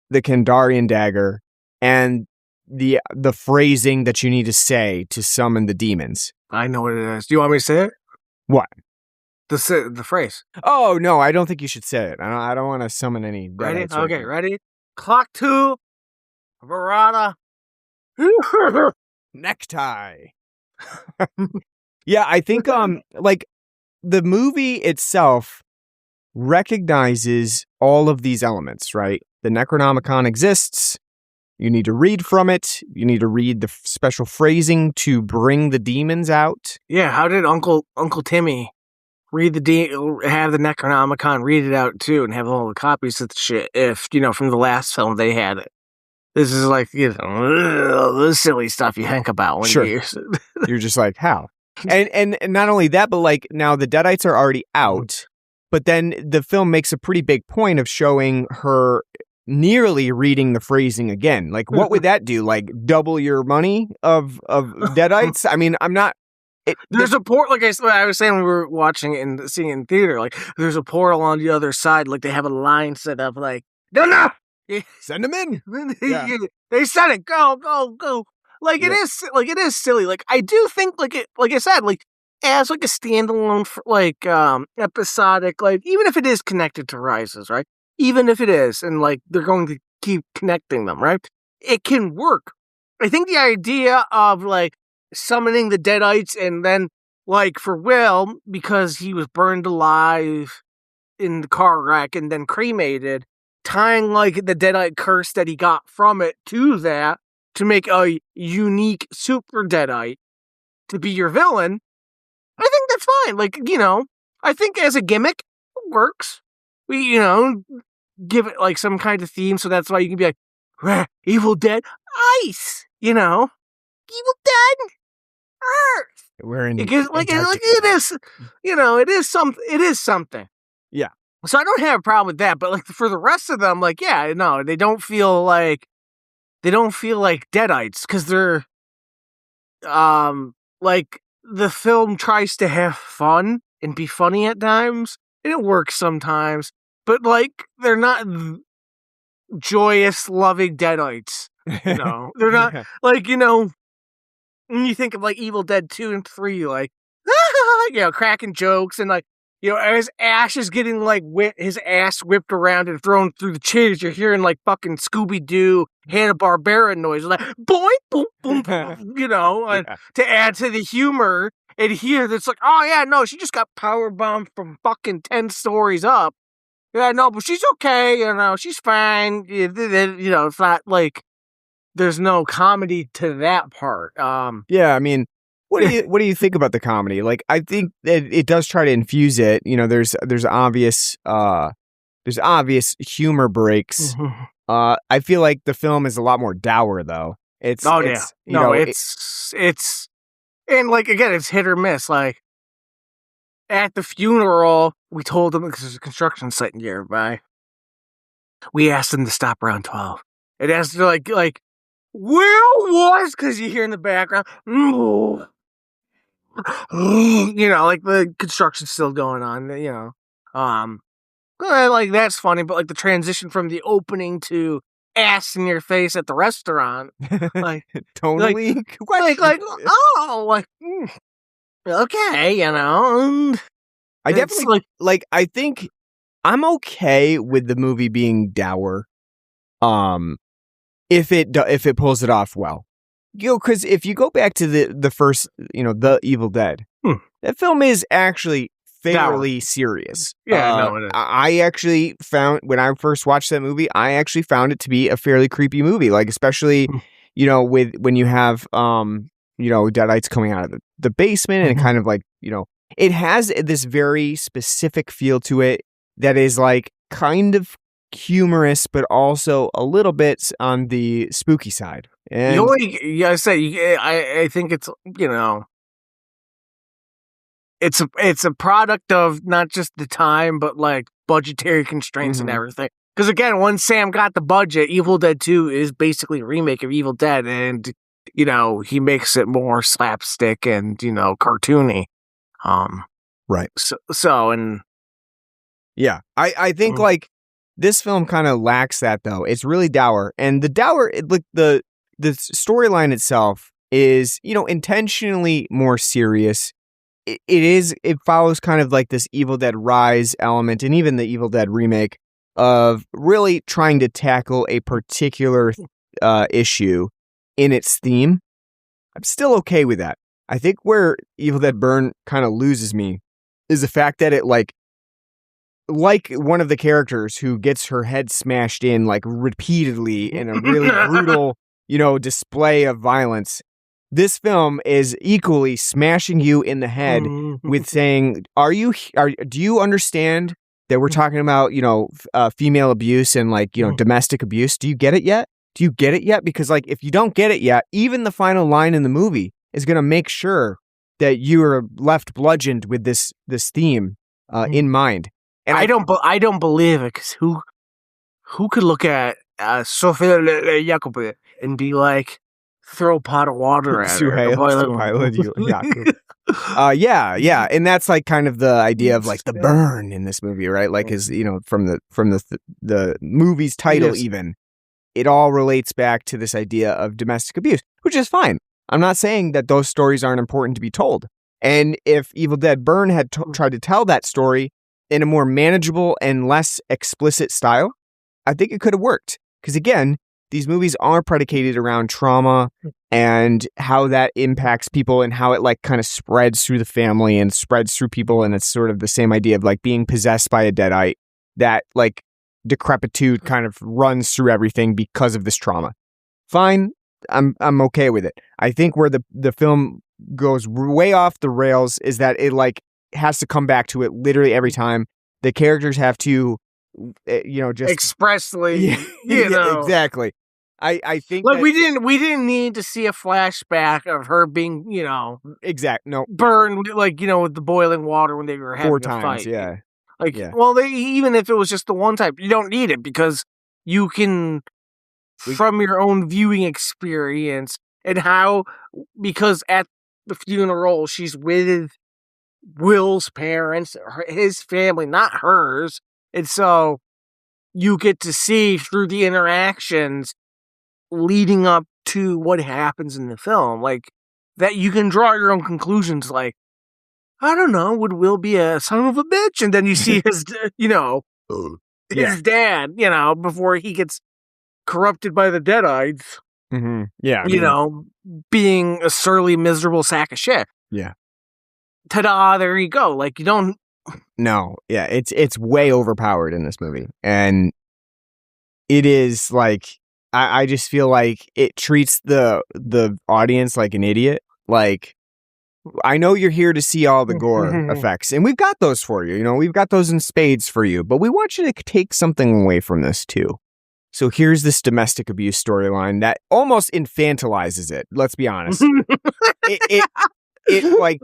the Kandarian dagger, and the phrasing that you need to say to summon the demons. I know what it is. Do you want me to say it? What? The phrase. Oh, no, I don't think you should say it. I don't want to summon any. Ready? Okay, ready? Clock 2. Verada. Necktie. Yeah, I think like the movie itself recognizes all of these elements, right? The Necronomicon exists. You need to read from it. You need to read the special phrasing to bring the demons out. Yeah, how did Uncle Timmy have the Necronomicon read it out too and have all the copies of the shit if, from the last film they had it? This is like, the silly stuff you think about when you're just like, how? And not only that, but like now the Deadites are already out, but then the film makes a pretty big point of showing her nearly reading the phrasing again. Like, what would that do? Like, double your money of Deadites? I mean, I'm not. There's a port, like I was saying when we were watching it and seeing it in theater. Like, there's a portal on the other side. Like, they have a line set up. Like, no, send them in. They said it. Go. Like it is silly. Like I do think like I said, like as like a standalone episodic, like even if it is connected to Rises, right? Even if it is, and like they're going to keep connecting them, right? It can work. I think the idea of like summoning the Deadites and then like for Will, because he was burned alive in the car wreck and then cremated, tying like the Deadite curse that he got from it to that to make a unique super Deadite to be your villain, I think that's fine. Like, I think as a gimmick, it works. We, give it like some kind of theme, so that's why you can be like, Evil Dead, ice, Evil Dead, earth. We're in It gives, Antarctica. it is, it is something. Yeah. So I don't have a problem with that, but like for the rest of them, like, yeah, no, they don't feel like Deadites, because they're, like, the film tries to have fun and be funny at times, and it works sometimes, but like, they're not joyous, loving Deadites, they're not, Yeah. like, when you think of like Evil Dead 2 and 3, like, cracking jokes, and like, as Ash is getting like his ass whipped around and thrown through the chairs, you're hearing like fucking Scooby-Doo, Hanna-Barbera noise, like boing, boom, boom, and to add to the humor. And here, it's like, oh yeah, no, she just got powerbombed from fucking 10 stories up. Yeah, no, but she's okay, she's fine. It's not like there's no comedy to that part. Yeah, I mean, what do you think about the comedy? Like, I think that it does try to infuse it. There's obvious humor breaks. I feel like the film is a lot more dour, though. It's and like again, it's hit or miss. Like at the funeral, we told them, because there's a construction site nearby, we asked them to stop around 12. It has to like where was, because you hear in the background, like the construction's still going on, like that's funny, but like the transition from the opening to ass in your face at the restaurant, like totally, okay, I definitely like. I think I'm okay with the movie being dour, if it pulls it off well. Because if you go back to the first, the Evil Dead, that film is actually fairly serious. Yeah, no, it is. I actually found, when I first watched that movie, I actually found it to be a fairly creepy movie. Like, especially, when you have, Deadites coming out of the basement, and kind of like, it has this very specific feel to it that is like kind of humorous, but also a little bit on the spooky side. And I think it's, it's a product of not just the time, but like budgetary constraints and everything. Because again, once Sam got the budget, Evil Dead 2 is basically a remake of Evil Dead, and he makes it more slapstick and cartoony. Right. So and yeah, I think like this film kind of lacks that, though. It's really dour, and the storyline itself is, intentionally more serious. It follows kind of like this Evil Dead Rise element, and even the Evil Dead remake, of really trying to tackle a particular issue in its theme. I'm still okay with that. I think where Evil Dead Burn kind of loses me is the fact that it like one of the characters who gets her head smashed in like repeatedly in a really brutal, display of violence. This film is equally smashing you in the head with saying, do you understand that we're talking about, female abuse and like, domestic abuse? Do you get it yet? Do you get it yet? Because like, if you don't get it yet, even the final line in the movie is going to make sure that you are left bludgeoned with this theme in mind. And I don't believe it, because who could look at Sofia Jacobi and be like, throw a pot of water at her? Yeah, and that's like kind of the idea of like the burn in this movie, right? Like, is from the movie's title, even it all relates back to this idea of domestic abuse, which is fine. I'm not saying that those stories aren't important to be told. And if Evil Dead Burn had tried to tell that story in a more manageable and less explicit style, I think it could have worked. Because again, these movies are predicated around trauma and how that impacts people and how it like kind of spreads through the family and spreads through people. And it's sort of the same idea of like being possessed by a deadite, that like decrepitude kind of runs through everything because of this trauma. Fine. I'm okay with it. I think where the film goes way off the rails is that it like has to come back to it literally every time. The characters have to, just expressly, exactly. I think like we didn't need to see a flashback of her being, burned with the boiling water when they were having 4 times, fight. yeah. Well, even if it was just the one time, you don't need it because you can, from your own viewing experience and because at the funeral she's with Will's parents, his family, not hers, and so you get to see through the interactions leading up to what happens in the film, like that you can draw your own conclusions. Like, I don't know, would Will be a son of a bitch? And then you see his, his dad, before he gets corrupted by the Deadites. Mm-hmm. Yeah, being a surly, miserable sack of shit. Yeah. Ta-da! There you go. Like you don't. No, yeah, it's way overpowered in this movie, and it is like I just feel like it treats the audience like an idiot. Like, I know you're here to see all the gore effects, and we've got those for you. We've got those in spades for you, but we want you to take something away from this too. So here's this domestic abuse storyline that almost infantilizes it. Let's be honest. It like,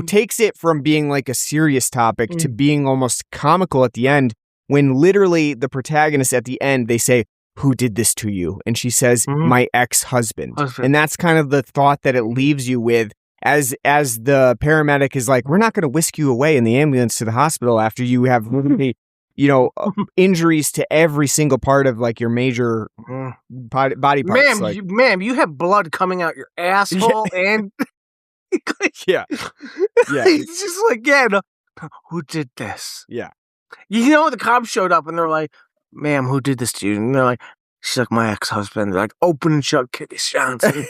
takes it from being like a serious topic to being almost comical at the end, when literally the protagonist at the end, they say, "Who did this to you?" And she says, "My ex-husband." And that's kind of the thought that it leaves you with as the paramedic is like, "We're not going to whisk you away in the ambulance to the hospital after you have really injuries to every single part of like your major body parts." Ma'am, you have blood coming out your asshole and yeah. It's just like, who did this? Yeah. The cops showed up and they're like, "Ma'am, who did this to you?" And they're like, "She's like, my ex-husband." They're like, "Open and shut case, Johnson."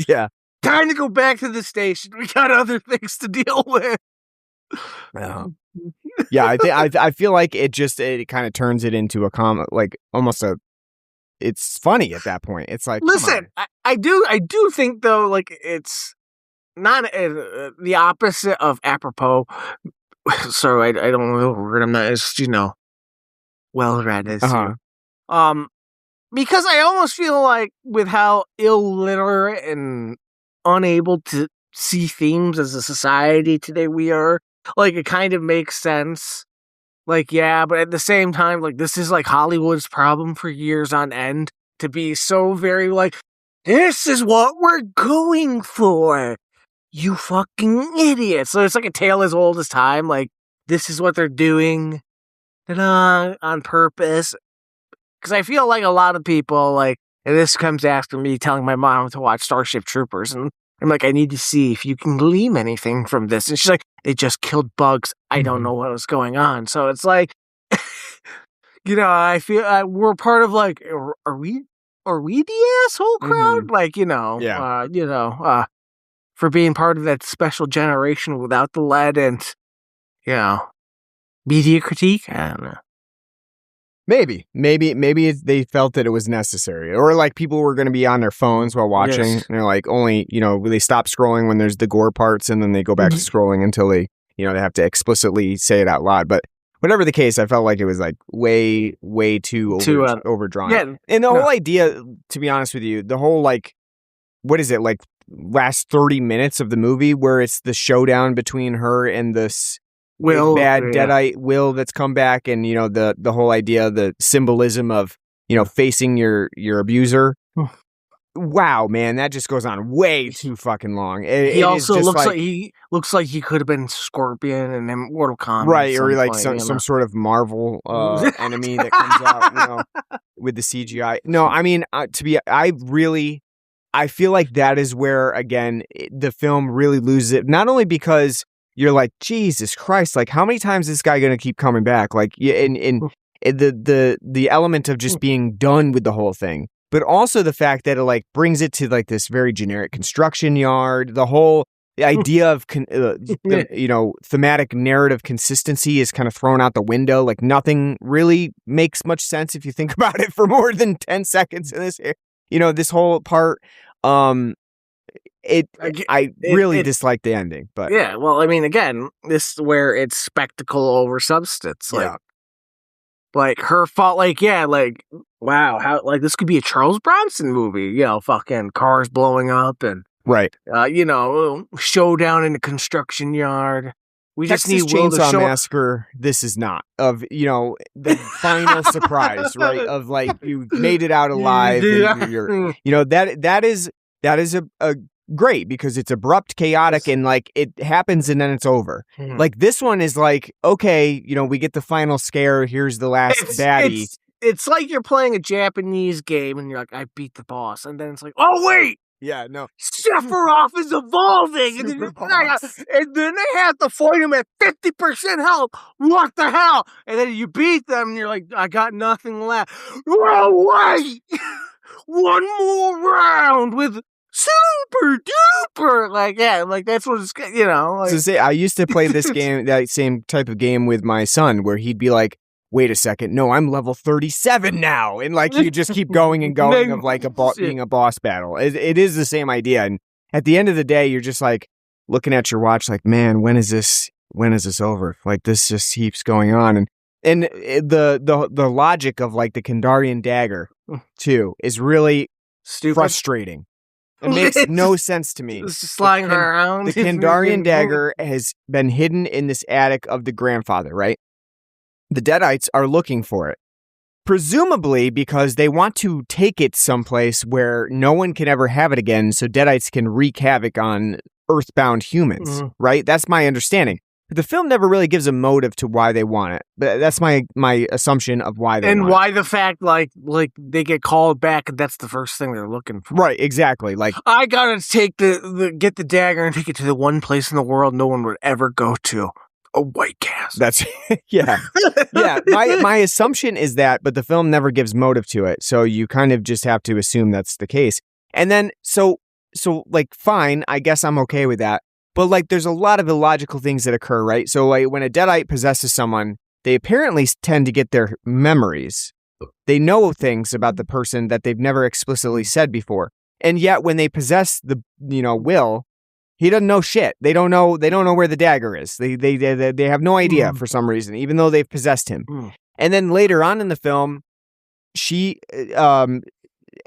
Yeah. Time to go back to the station. We got other things to deal with. Yeah, I feel like it kind of turns it into a like almost it's funny at that point. It's like, listen, I do think though, like it's not the opposite of apropos. So I don't know the word. I'm not as well read as you. Because I almost feel like with how illiterate and unable to see themes as a society today we are, like it kind of makes sense. Like, yeah, but at the same time, like this is like Hollywood's problem for years on end, to be so very like, this is what we're going for, you fucking idiots. So it's like a tale as old as time. Like, this is what they're doing on purpose. Because I feel like a lot of people, like, and this comes after me telling my mom to watch Starship Troopers, and I'm like, I need to see if you can glean anything from this. And she's like, they just killed bugs. I don't know what was going on. So it's like, I feel we're part of like, are we the asshole crowd? Like, for being part of that special generation without the lead and, media critique. I don't know. Maybe they felt that it was necessary, or like people were going to be on their phones while watching. Yes. And they're like, only, they stop scrolling when there's the gore parts, and then they go back to scrolling until they, they have to explicitly say it out loud. But whatever the case, I felt like it was like way too overdrawn. Yeah, and the whole idea, to be honest with you, the whole like, what is it, like last 30 minutes of the movie where it's the showdown between her and this Will, deadite Will that's come back, and the whole idea, the symbolism of facing your abuser. wow, man, that just goes on way too fucking long. He also looks like he could have been Scorpion in Mortal Kombat, right, or like point, some sort of Marvel enemy that comes out, with the CGI. No, I mean, I feel like that is where, again, the film really loses it. Not only because you're like, Jesus Christ, like, how many times is this guy going to keep coming back? Like, in the element of just being done with the whole thing, but also the fact that it, like, brings it to, like, this very generic construction yard. The whole idea of, thematic narrative consistency is kind of thrown out the window. Like, nothing really makes much sense if you think about it for more than 10 seconds in this, this whole part. I really dislike the ending, but yeah, well, I mean, again, this is where it's spectacle over substance. Like her fault, wow, how, like, this could be a Charles Bronson movie, fucking cars blowing up and right, showdown in the construction yard. We Texas just need Will to Chainsaw show Massacre. This is not of the final surprise, right? Of like you made it out alive. And you're, that is a great because it's abrupt, chaotic, and like it happens and then it's over. Like this one is like, okay, we get the final scare. Here's the last baddie. It's like you're playing a Japanese game and you're like, I beat the boss, and then it's like, oh wait. Yeah, no. Sephiroth is evolving, and then they have to fight him at 50% health. What the hell? And then you beat them, and you're like, I got nothing left. Oh, wait! One more round with super duper. Like that's what it's, So say, I used to play this game, that same type of game with my son, where he'd be like, wait a second, no, I'm level 37 now. And like, you just keep going and going of like being a boss battle. It is the same idea. And at the end of the day, you're just like looking at your watch like, man, when is this over? Like this just keeps going on. And the logic of like the Kandarian dagger too is really stupid, frustrating. It makes no sense to me. It's just flying around. The Kandarian dagger has been hidden in this attic of the grandfather, right? The Deadites are looking for it, presumably because they want to take it someplace where no one can ever have it again, so Deadites can wreak havoc on earthbound humans, right? That's my understanding. But the film never really gives a motive to why they want it. But that's my assumption of why they want it. And why the fact, like they get called back and that's the first thing they're looking for. Right, exactly. Like, I gotta take get the dagger and take it to the one place in the world no one would ever go to. A White Castle. That's yeah. My assumption is that, but the film never gives motive to it, so you kind of just have to assume that's the case. And then so like, fine, I guess I'm okay with that. But like, there's a lot of illogical things that occur, right? So like, when a Deadite possesses someone, they apparently tend to get their memories. They know things about the person that they've never explicitly said before, and yet when they possess the Will. He doesn't know shit. They don't know where the dagger is. They have no idea for some reason, even though they've possessed him. And then later on in the film, she,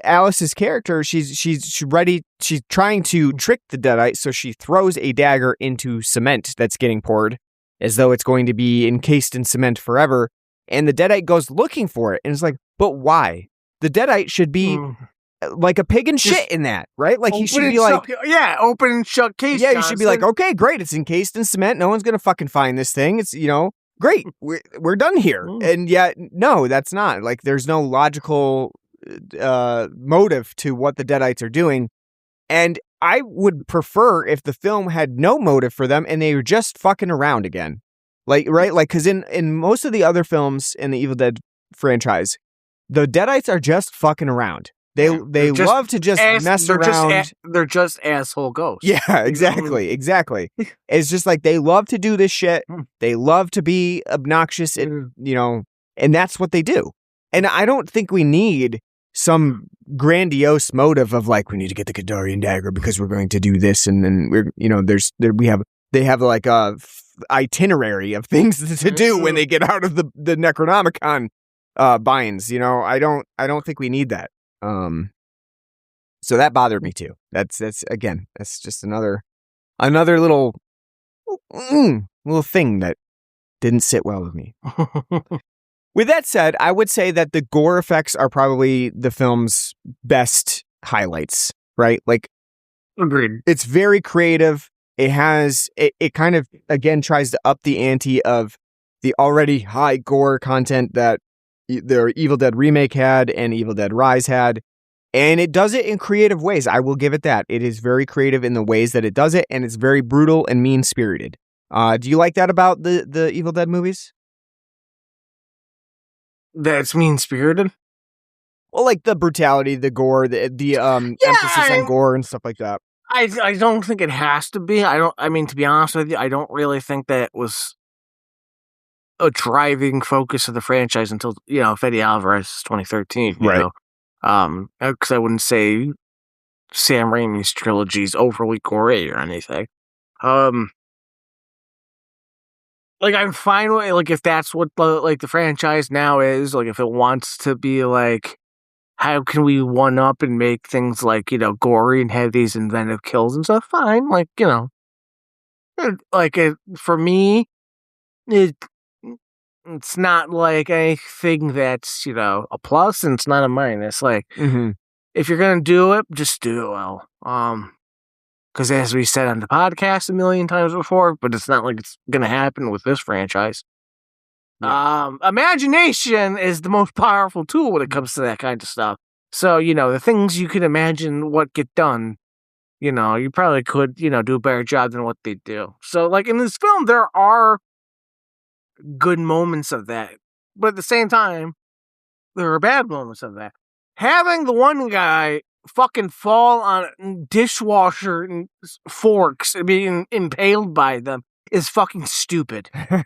Alice's character, she's ready. She's trying to trick the Deadite, so she throws a dagger into cement that's getting poured, as though it's going to be encased in cement forever. And the Deadite goes looking for it, and it's like, but why? The Deadite should be like a pig and shit in that, right? Like, he should be like, open and shut case. Yeah, you should be like, okay, great, it's encased in cement. No one's gonna fucking find this thing. It's great. We're done here. And yet, no, that's not. Like, there's no logical motive to what the Deadites are doing. And I would prefer if the film had no motive for them and they were just fucking around again. Like, right? Like, because in most of the other films in the Evil Dead franchise, the Deadites are just fucking around. They love to just mess around. They're just asshole ghosts. Yeah, exactly. It's just like, they love to do this shit. They love to be obnoxious, and that's what they do. And I don't think we need some grandiose motive of like, we need to get the Kandarian dagger because we're going to do this, and then they have like a itinerary of things to do when they get out of the Necronomicon binds. I don't think we need that. So that bothered me too. That's just another little thing that didn't sit well with me. With that said, I would say that the gore effects are probably the film's best highlights, right? Like, Agreed. it's very creative. It has, it kind of, again, tries to up the ante of the already high gore content that the Evil Dead remake had and Evil Dead Rise had. And it does it in creative ways. I will give it that. It is very creative in the ways that it does it, and it's very brutal and mean-spirited. Do you like that about the Evil Dead movies? That's mean-spirited? Well, like the brutality, the gore, the emphasis on gore and stuff like that. I don't think it has to be. I mean, to be honest with you, I don't really think that it was a driving focus of the franchise until, Fede Alvarez 2013, you know? Because I wouldn't say Sam Raimi's trilogy is overly gory or anything. Like, I'm fine with, like, if that's what the franchise now is, like, if it wants to be, like, how can we one up and make things like, gory and have these inventive kills and stuff? Fine. Like, for me, it's not like anything that's, a plus and it's not a minus. Like, if you're going to do it, just do it well. Because as we said on the podcast a million times before, but it's not like it's going to happen with this franchise. Yeah. Imagination is the most powerful tool when it comes to that kind of stuff. So, the things you can imagine what get done, you probably could, do a better job than what they do. So, like, in this film, there are good moments of that. But at the same time, there are bad moments of that. Having the one guy fucking fall on a dishwasher and forks and being impaled by them is fucking stupid. You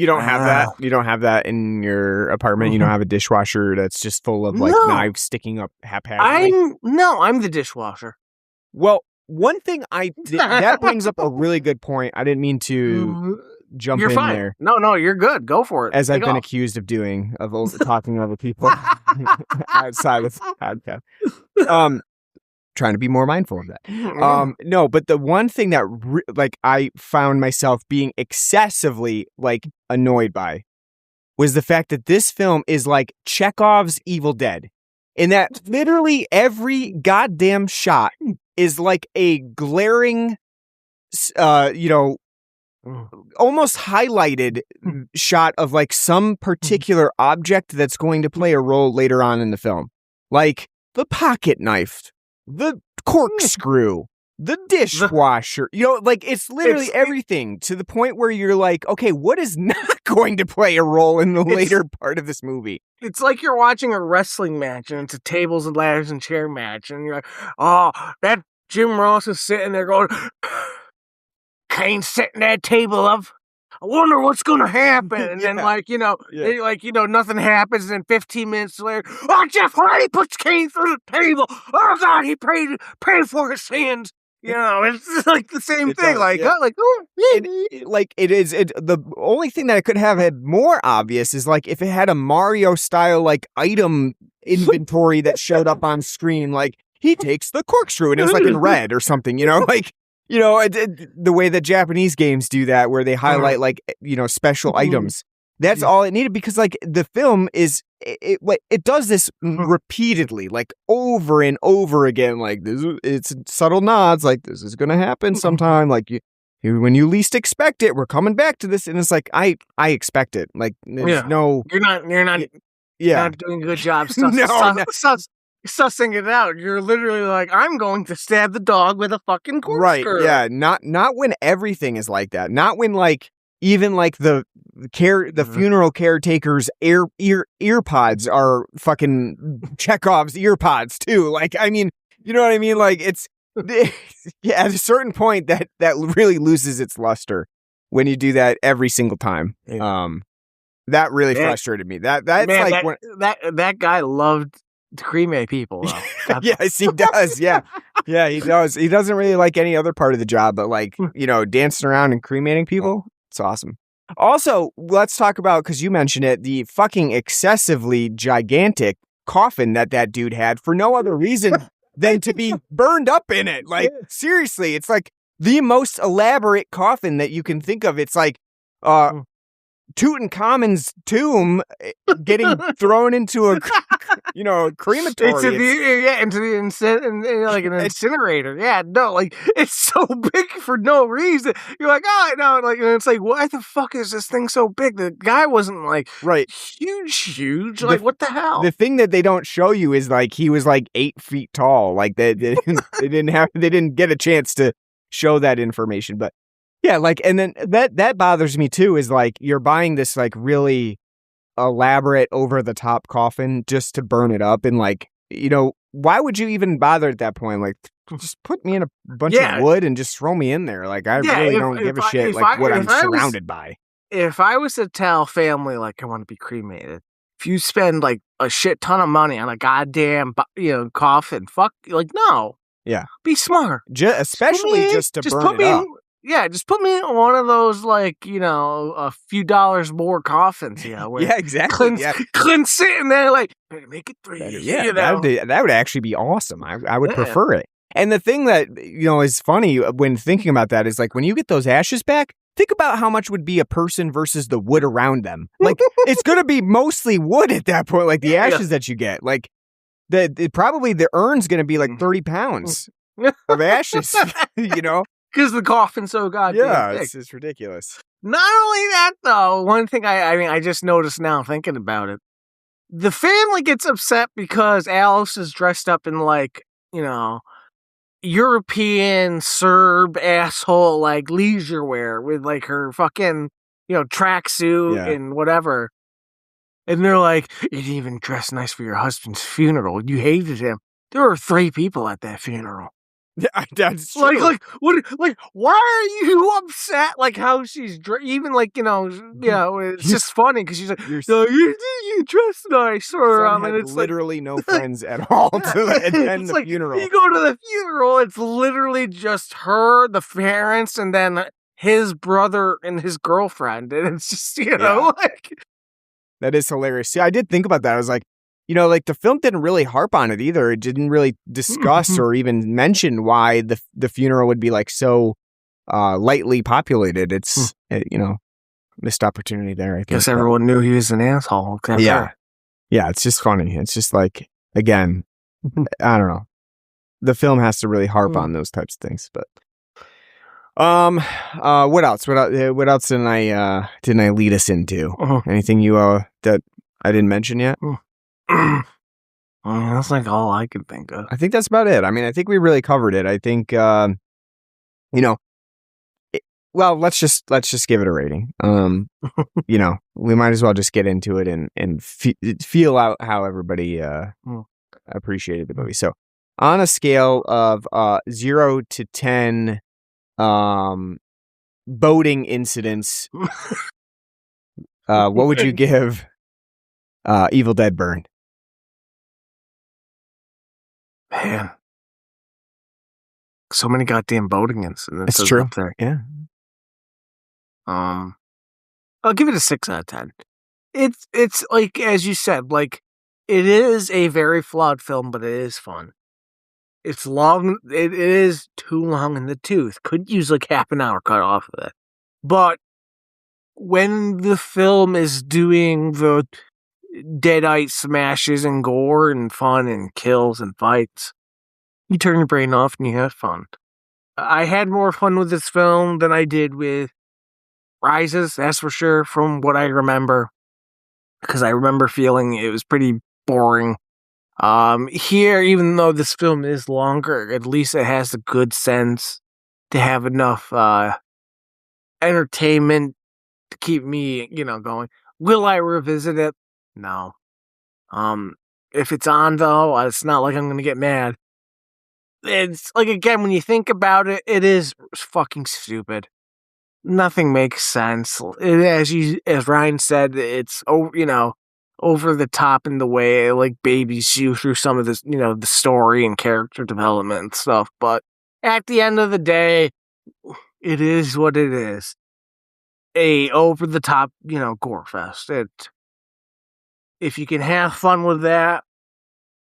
don't have that. You don't have that in your apartment. You don't have a dishwasher that's just full of knives sticking up haphazardly. I'm the dishwasher. Well, one thing that brings up a really good point. I didn't mean to jump You're in fine. there. No, you're good. Go for it. As I've been accused of doing, of talking to other people outside of the podcast. Trying to be more mindful of that. No, but the one thing that I found myself being excessively annoyed by was the fact that this film is like Chekhov's Evil Dead, in that literally every goddamn shot is like a glaring, almost highlighted shot of like some particular object that's going to play a role later on in the film, like the pocket knife, the corkscrew, the dishwasher, it's literally everything, to the point where you're like, okay, what is not going to play a role in the later part of this movie? It's like you're watching a wrestling match and it's a tables and ladders and chair match, and you're like, oh, that Jim Ross is sitting there going, Kane's setting that table up. I wonder what's going to happen. And then, nothing happens. And then 15 minutes later, oh, Jeff Hardy puts Kane through the table. Oh, God, he prayed for his sins. It's like the same thing. It is. The only thing that it could have had more obvious is like if it had a Mario style item inventory that showed up on screen. Like, he takes the corkscrew and it was like in red or something. The way that Japanese games do that, where they highlight special items. That's all it needed, because the film is it does this repeatedly, over and over again. It's subtle nods, this is going to happen sometime. When you least expect it, we're coming back to this, and it's I expect it. There's no, you're not doing a good job. Sussing it out. You're literally like, I'm going to stab the dog with a fucking corkscrew. Right, yeah. Not when everything is like that. Not when even the funeral caretaker's earpods are fucking Chekhov's earpods too. You know what I mean? It's at a certain point that really loses its luster when you do that every single time. That really frustrated me. That guy loved to cremate people, though. Yes, he does. Yeah, he does. He doesn't really like any other part of the job, but dancing around and cremating people. It's awesome. Also, let's talk about, because you mentioned it, the fucking excessively gigantic coffin that dude had for no other reason than to be burned up in it. Seriously, it's the most elaborate coffin that you can think of. It's Tutankhamun's tomb getting thrown into a crematory. into the like an incinerator. Yeah, no, like it's so big for no reason. You're like, oh, no, like, and it's like, why the fuck is this thing so big? The guy wasn't like right. huge. Like, what the hell? The thing that they don't show you is like he was like 8 feet tall. Like they didn't get a chance to show that information. But yeah, like, and then that bothers me too. Is like you're buying this like really elaborate over the top coffin just to burn it up, and like, why would you even bother at that point? Like, just put me in a bunch of wood and just throw me in there. Like, I really don't give a shit like what I'm surrounded by. If I was to tell family like I want to be cremated, if you spend like a shit ton of money on a goddamn coffin, fuck, like, no. Yeah, be smart. Especially just to burn it up. Yeah, just put me in one of those, like, a few dollars more coffins, where yeah, exactly. Clint's sitting there like, better make it 3. That would actually be awesome. I would prefer it. And the thing that, is funny when thinking about that is like when you get those ashes back, think about how much would be a person versus the wood around them. Like, it's going to be mostly wood at that point, like the ashes that you get. Like, probably the urn's going to be like 30 pounds of ashes, Because the coffin's so goddamn big. It's ridiculous. Not only that, though, one thing I just noticed now thinking about it. The family gets upset because Alice is dressed up in, like, European Serb asshole, like, leisure wear with, like, her fucking, tracksuit and whatever. And they're like, you didn't even dress nice for your husband's funeral. You hated him. There were 3 people at that funeral. Yeah, that's true. Like, what? Like, why are you upset? Like, how she's even like, it's just funny because she's like, you dress nice, or and it's literally no friends at all to attend the funeral. You go to the funeral, it's literally just her, the parents, and then his brother and his girlfriend, and it's just like. That is hilarious. See, I did think about that. I was like, like the film didn't really harp on it either. It didn't really discuss or even mention why the funeral would be like so lightly populated. It's missed opportunity there. I think. Guess everyone knew he was an asshole. Yeah, it's just funny. It's just like, again, I don't know. The film has to really harp on those types of things. But what else? What else didn't I lead us into? Anything you that I didn't mention yet? That's like all I could think of. I think that's about it. I mean, I think we really covered it. I think, well, let's just give it a rating. We might as well just get into it and feel out how everybody appreciated the movie. So, on a scale of 0 to 10, boating incidents, what would you give Evil Dead Burn? Man, so many goddamn boating incidents. That's true. Up there. Yeah. I'll give it a 6 out of 10. It's like, as you said, like, it is a very flawed film, but it is fun. It's long. It is too long in the tooth. Could use like half an hour cut off of it. But when the film is doing the deadite smashes and gore and fun and kills and fights, you turn your brain off and you have fun. I had more fun with this film than I did with Rises, that's for sure, from what I remember, because I remember feeling it was pretty boring. Here, even though this film is longer, at least it has a good sense to have enough entertainment to keep me, going. Will I revisit it? No. If it's on, though, it's not like I'm going to get mad. It's like, again, when you think about it, it is fucking stupid. Nothing makes sense. As Ryan said, it's over the top in the way it like babies you through some of this, the story and character development and stuff. But at the end of the day, it is what it is. A over the top, gore fest. If you can have fun with that,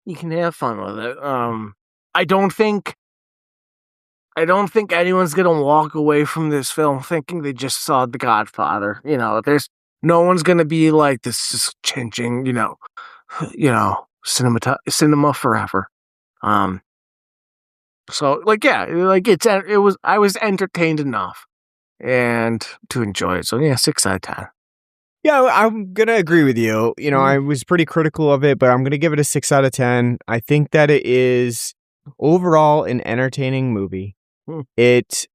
you can have fun with it. I don't think anyone's gonna walk away from this film thinking they just saw The Godfather. There's no one's gonna be like, this is changing, cinema forever. So like yeah, like I was entertained enough and to enjoy it. So yeah, 6 out of 10. Yeah, I'm gonna agree with you. You know, I was pretty critical of it, but I'm gonna give it a 6 out of 10. I think that it is overall an entertaining movie. Hmm. It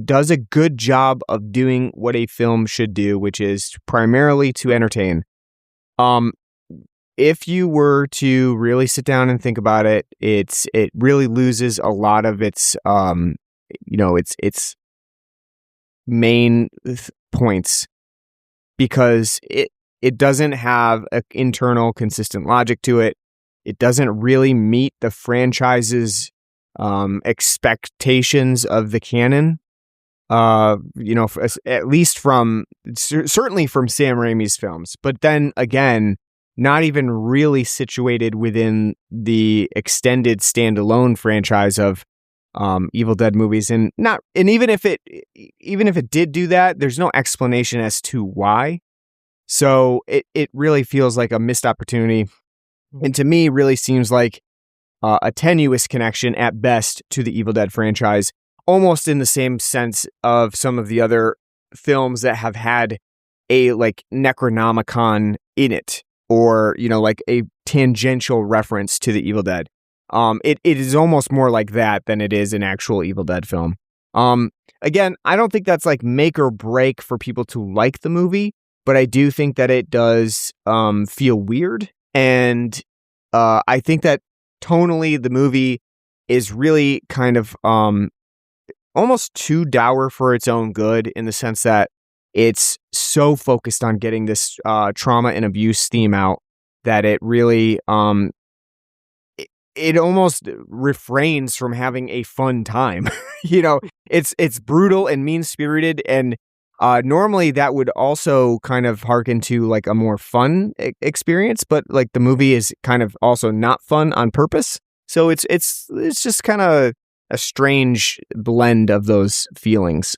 does a good job of doing what a film should do, which is primarily to entertain. If you were to really sit down and think about it, it really loses a lot of its its main points, because it doesn't have an internal consistent logic to it. It doesn't really meet the franchise's expectations of the canon. At least certainly from Sam Raimi's films, but then again, not even really situated within the extended standalone franchise of Evil Dead movies, and even if it did do that, there's no explanation as to why. So it really feels like a missed opportunity, and to me really seems like a tenuous connection at best to the Evil Dead franchise, almost in the same sense of some of the other films that have had a like Necronomicon in it, or like a tangential reference to the Evil Dead. It is almost more like that than it is an actual Evil Dead film. Again, I don't think that's like make or break for people to like the movie, but I do think that it does feel weird, and I think that tonally the movie is really kind of almost too dour for its own good, in the sense that it's so focused on getting this trauma and abuse theme out that it really it almost refrains from having a fun time. It's brutal and mean-spirited, and normally that would also kind of harken to like a more fun experience, but like the movie is kind of also not fun on purpose. So it's just kind of a strange blend of those feelings.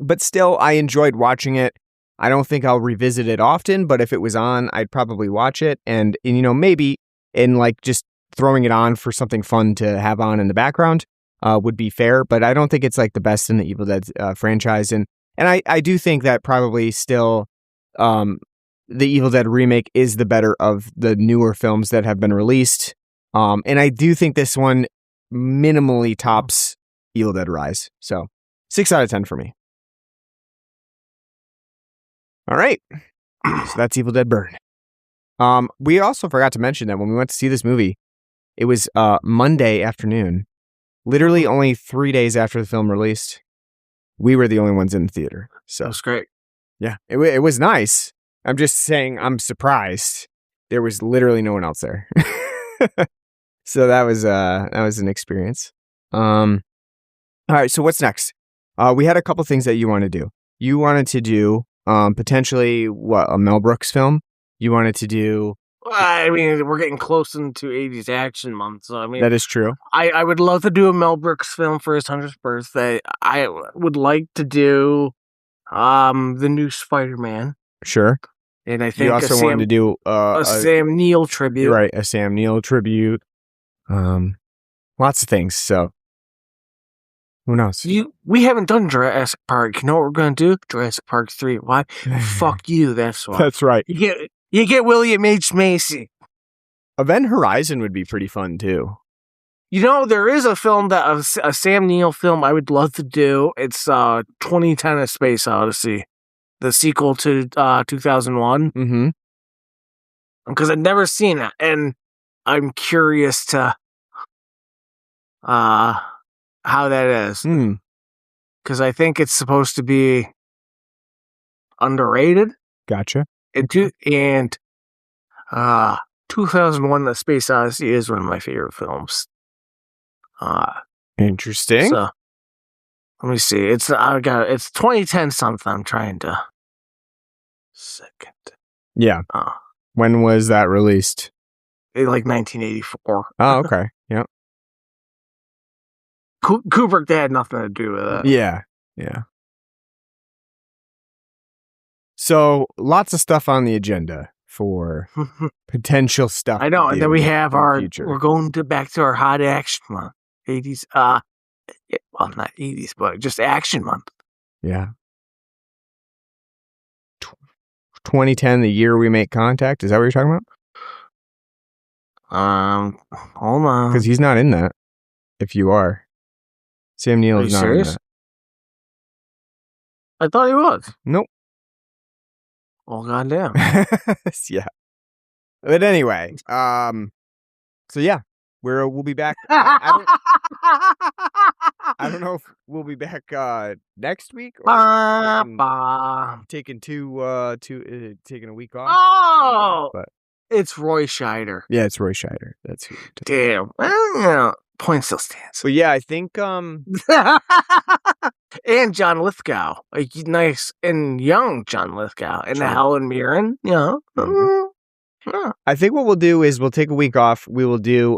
But still, I enjoyed watching it. I don't think I'll revisit it often, but if it was on, I'd probably watch it, and maybe in like just throwing it on for something fun to have on in the background would be fair. But I don't think it's like the best in the Evil Dead franchise, and I do think that probably still the Evil Dead remake is the better of the newer films that have been released. And I do think this one minimally tops Evil Dead Rise. So 6 out of 10 for me. All right. So that's Evil Dead Burn. We also forgot to mention that when we went to see this movie, it was Monday afternoon, literally only 3 days after the film released. We were the only ones in the theater. So that was great. Yeah, it was nice. I'm just saying, I'm surprised there was literally no one else there. So that was an experience. All right, so what's next? We had a couple things that you want to do. You wanted to do potentially a Mel Brooks film. You wanted to do. I mean, we're getting close into 80s action month, so I mean that is true. I would love to do a Mel Brooks film for his 100th birthday. I would like to do the new Spider-Man. Sure. And I think you also wanted to do a Sam Neill tribute. You're right, a Sam Neill tribute. Lots of things. So who knows? We haven't done Jurassic Park. You know what we're going to do? Jurassic Park 3. Why? Fuck you. That's why. That's right. You get William H. Macy. Event Horizon would be pretty fun too. There is a film a Sam Neill film I would love to do. It's 2010: A Space Odyssey, the sequel to 2001. Mm-hmm. Because I've never seen it, and I'm curious to how that is. Because I think it's supposed to be underrated. Gotcha. And 2001: The Space Odyssey is one of my favorite films. Interesting. So let me see. It's 2010 something. I'm trying to second. Yeah. When was that released? Like 1984. Oh, okay. Yep. Kubrick had nothing to do with it. Yeah. So lots of stuff on the agenda for potential stuff. I know, and then we have future. we're going back to our hot action month, 80s. Well, not 80s, but just action month. Yeah. 2010, the year we make contact. Is that what you're talking about? Hold on. Because he's not in that. If you are, Sam Neill Are is you not serious? in that. I thought he was. Nope. Well, goddamn. Yeah. But anyway, so yeah, we'll be back. I don't know if we'll be back next week or taking taking a week off. Oh, but it's Roy Scheider. Yeah, it's Roy Scheider. That's who. Damn. Well, point still stands. But yeah, I think and John Lithgow, a nice and young John Lithgow, and Sure. Helen Mirren. Yeah. I think what we'll do is we'll take a week off. We will do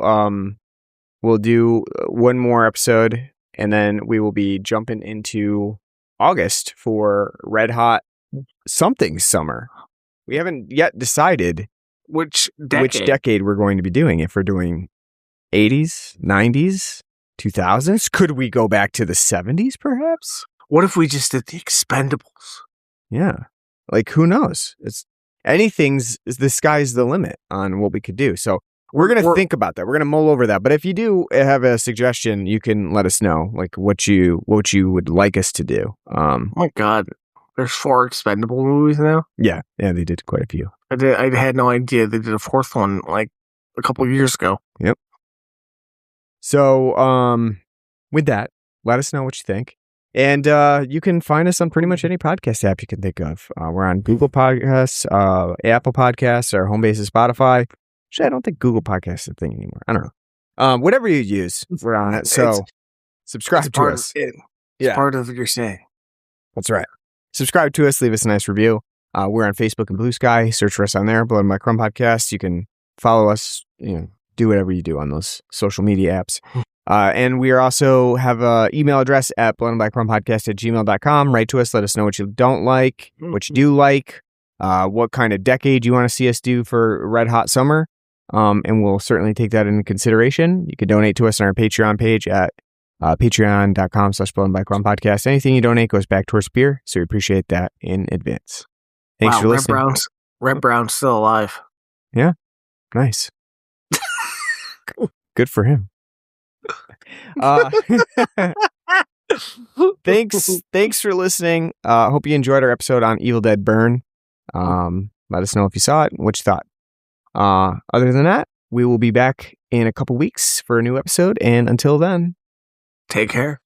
we'll do one more episode, and then we will be jumping into August for Red Hot something summer. We haven't yet decided which decade we're going to be doing. If we're doing 80s, 90s, 2000s, could we go back to the 70s perhaps? What if we just did the Expendables? Yeah. Like, who knows? The sky's the limit on what we could do. So we're going to think about that. We're going to mull over that. But if you do have a suggestion, you can let us know, like what you would like us to do. Oh my God. There's 4 Expendable movies now? Yeah, they did quite a few. I had no idea they did a 4th one like a couple of years ago. Yep. So, with that, let us know what you think. And you can find us on pretty much any podcast app you can think of. We're on Google Podcasts, Apple Podcasts, our home base is Spotify. Actually, I don't think Google Podcasts is a thing anymore. I don't know. Whatever you use, we're on it. So subscribe to us. It's part of your saying. That's right. Subscribe to us. Leave us a nice review. We're on Facebook and Blue Sky. Search for us on there. Blood and My Crumb Podcast. You can follow us. Do whatever you do on those social media apps. And we also have an email address at bloodandbycrumbpodcast@gmail.com. Write to us. Let us know what you don't like, what you do like, what kind of decade you want to see us do for Red Hot Summer. And we'll certainly take that into consideration. You can donate to us on our Patreon page at patreon.com/bloodandbycrumbpodcast. Anything you donate goes back towards beer, so we appreciate that in advance. Thanks for listening. Red Brown's still alive. Yeah. Nice. Good for him. Thanks for listening. Hope you enjoyed our episode on Evil Dead Burn. Let us know if you saw it, what you thought. Other than that, we will be back in a couple weeks for a new episode, and until then, take care.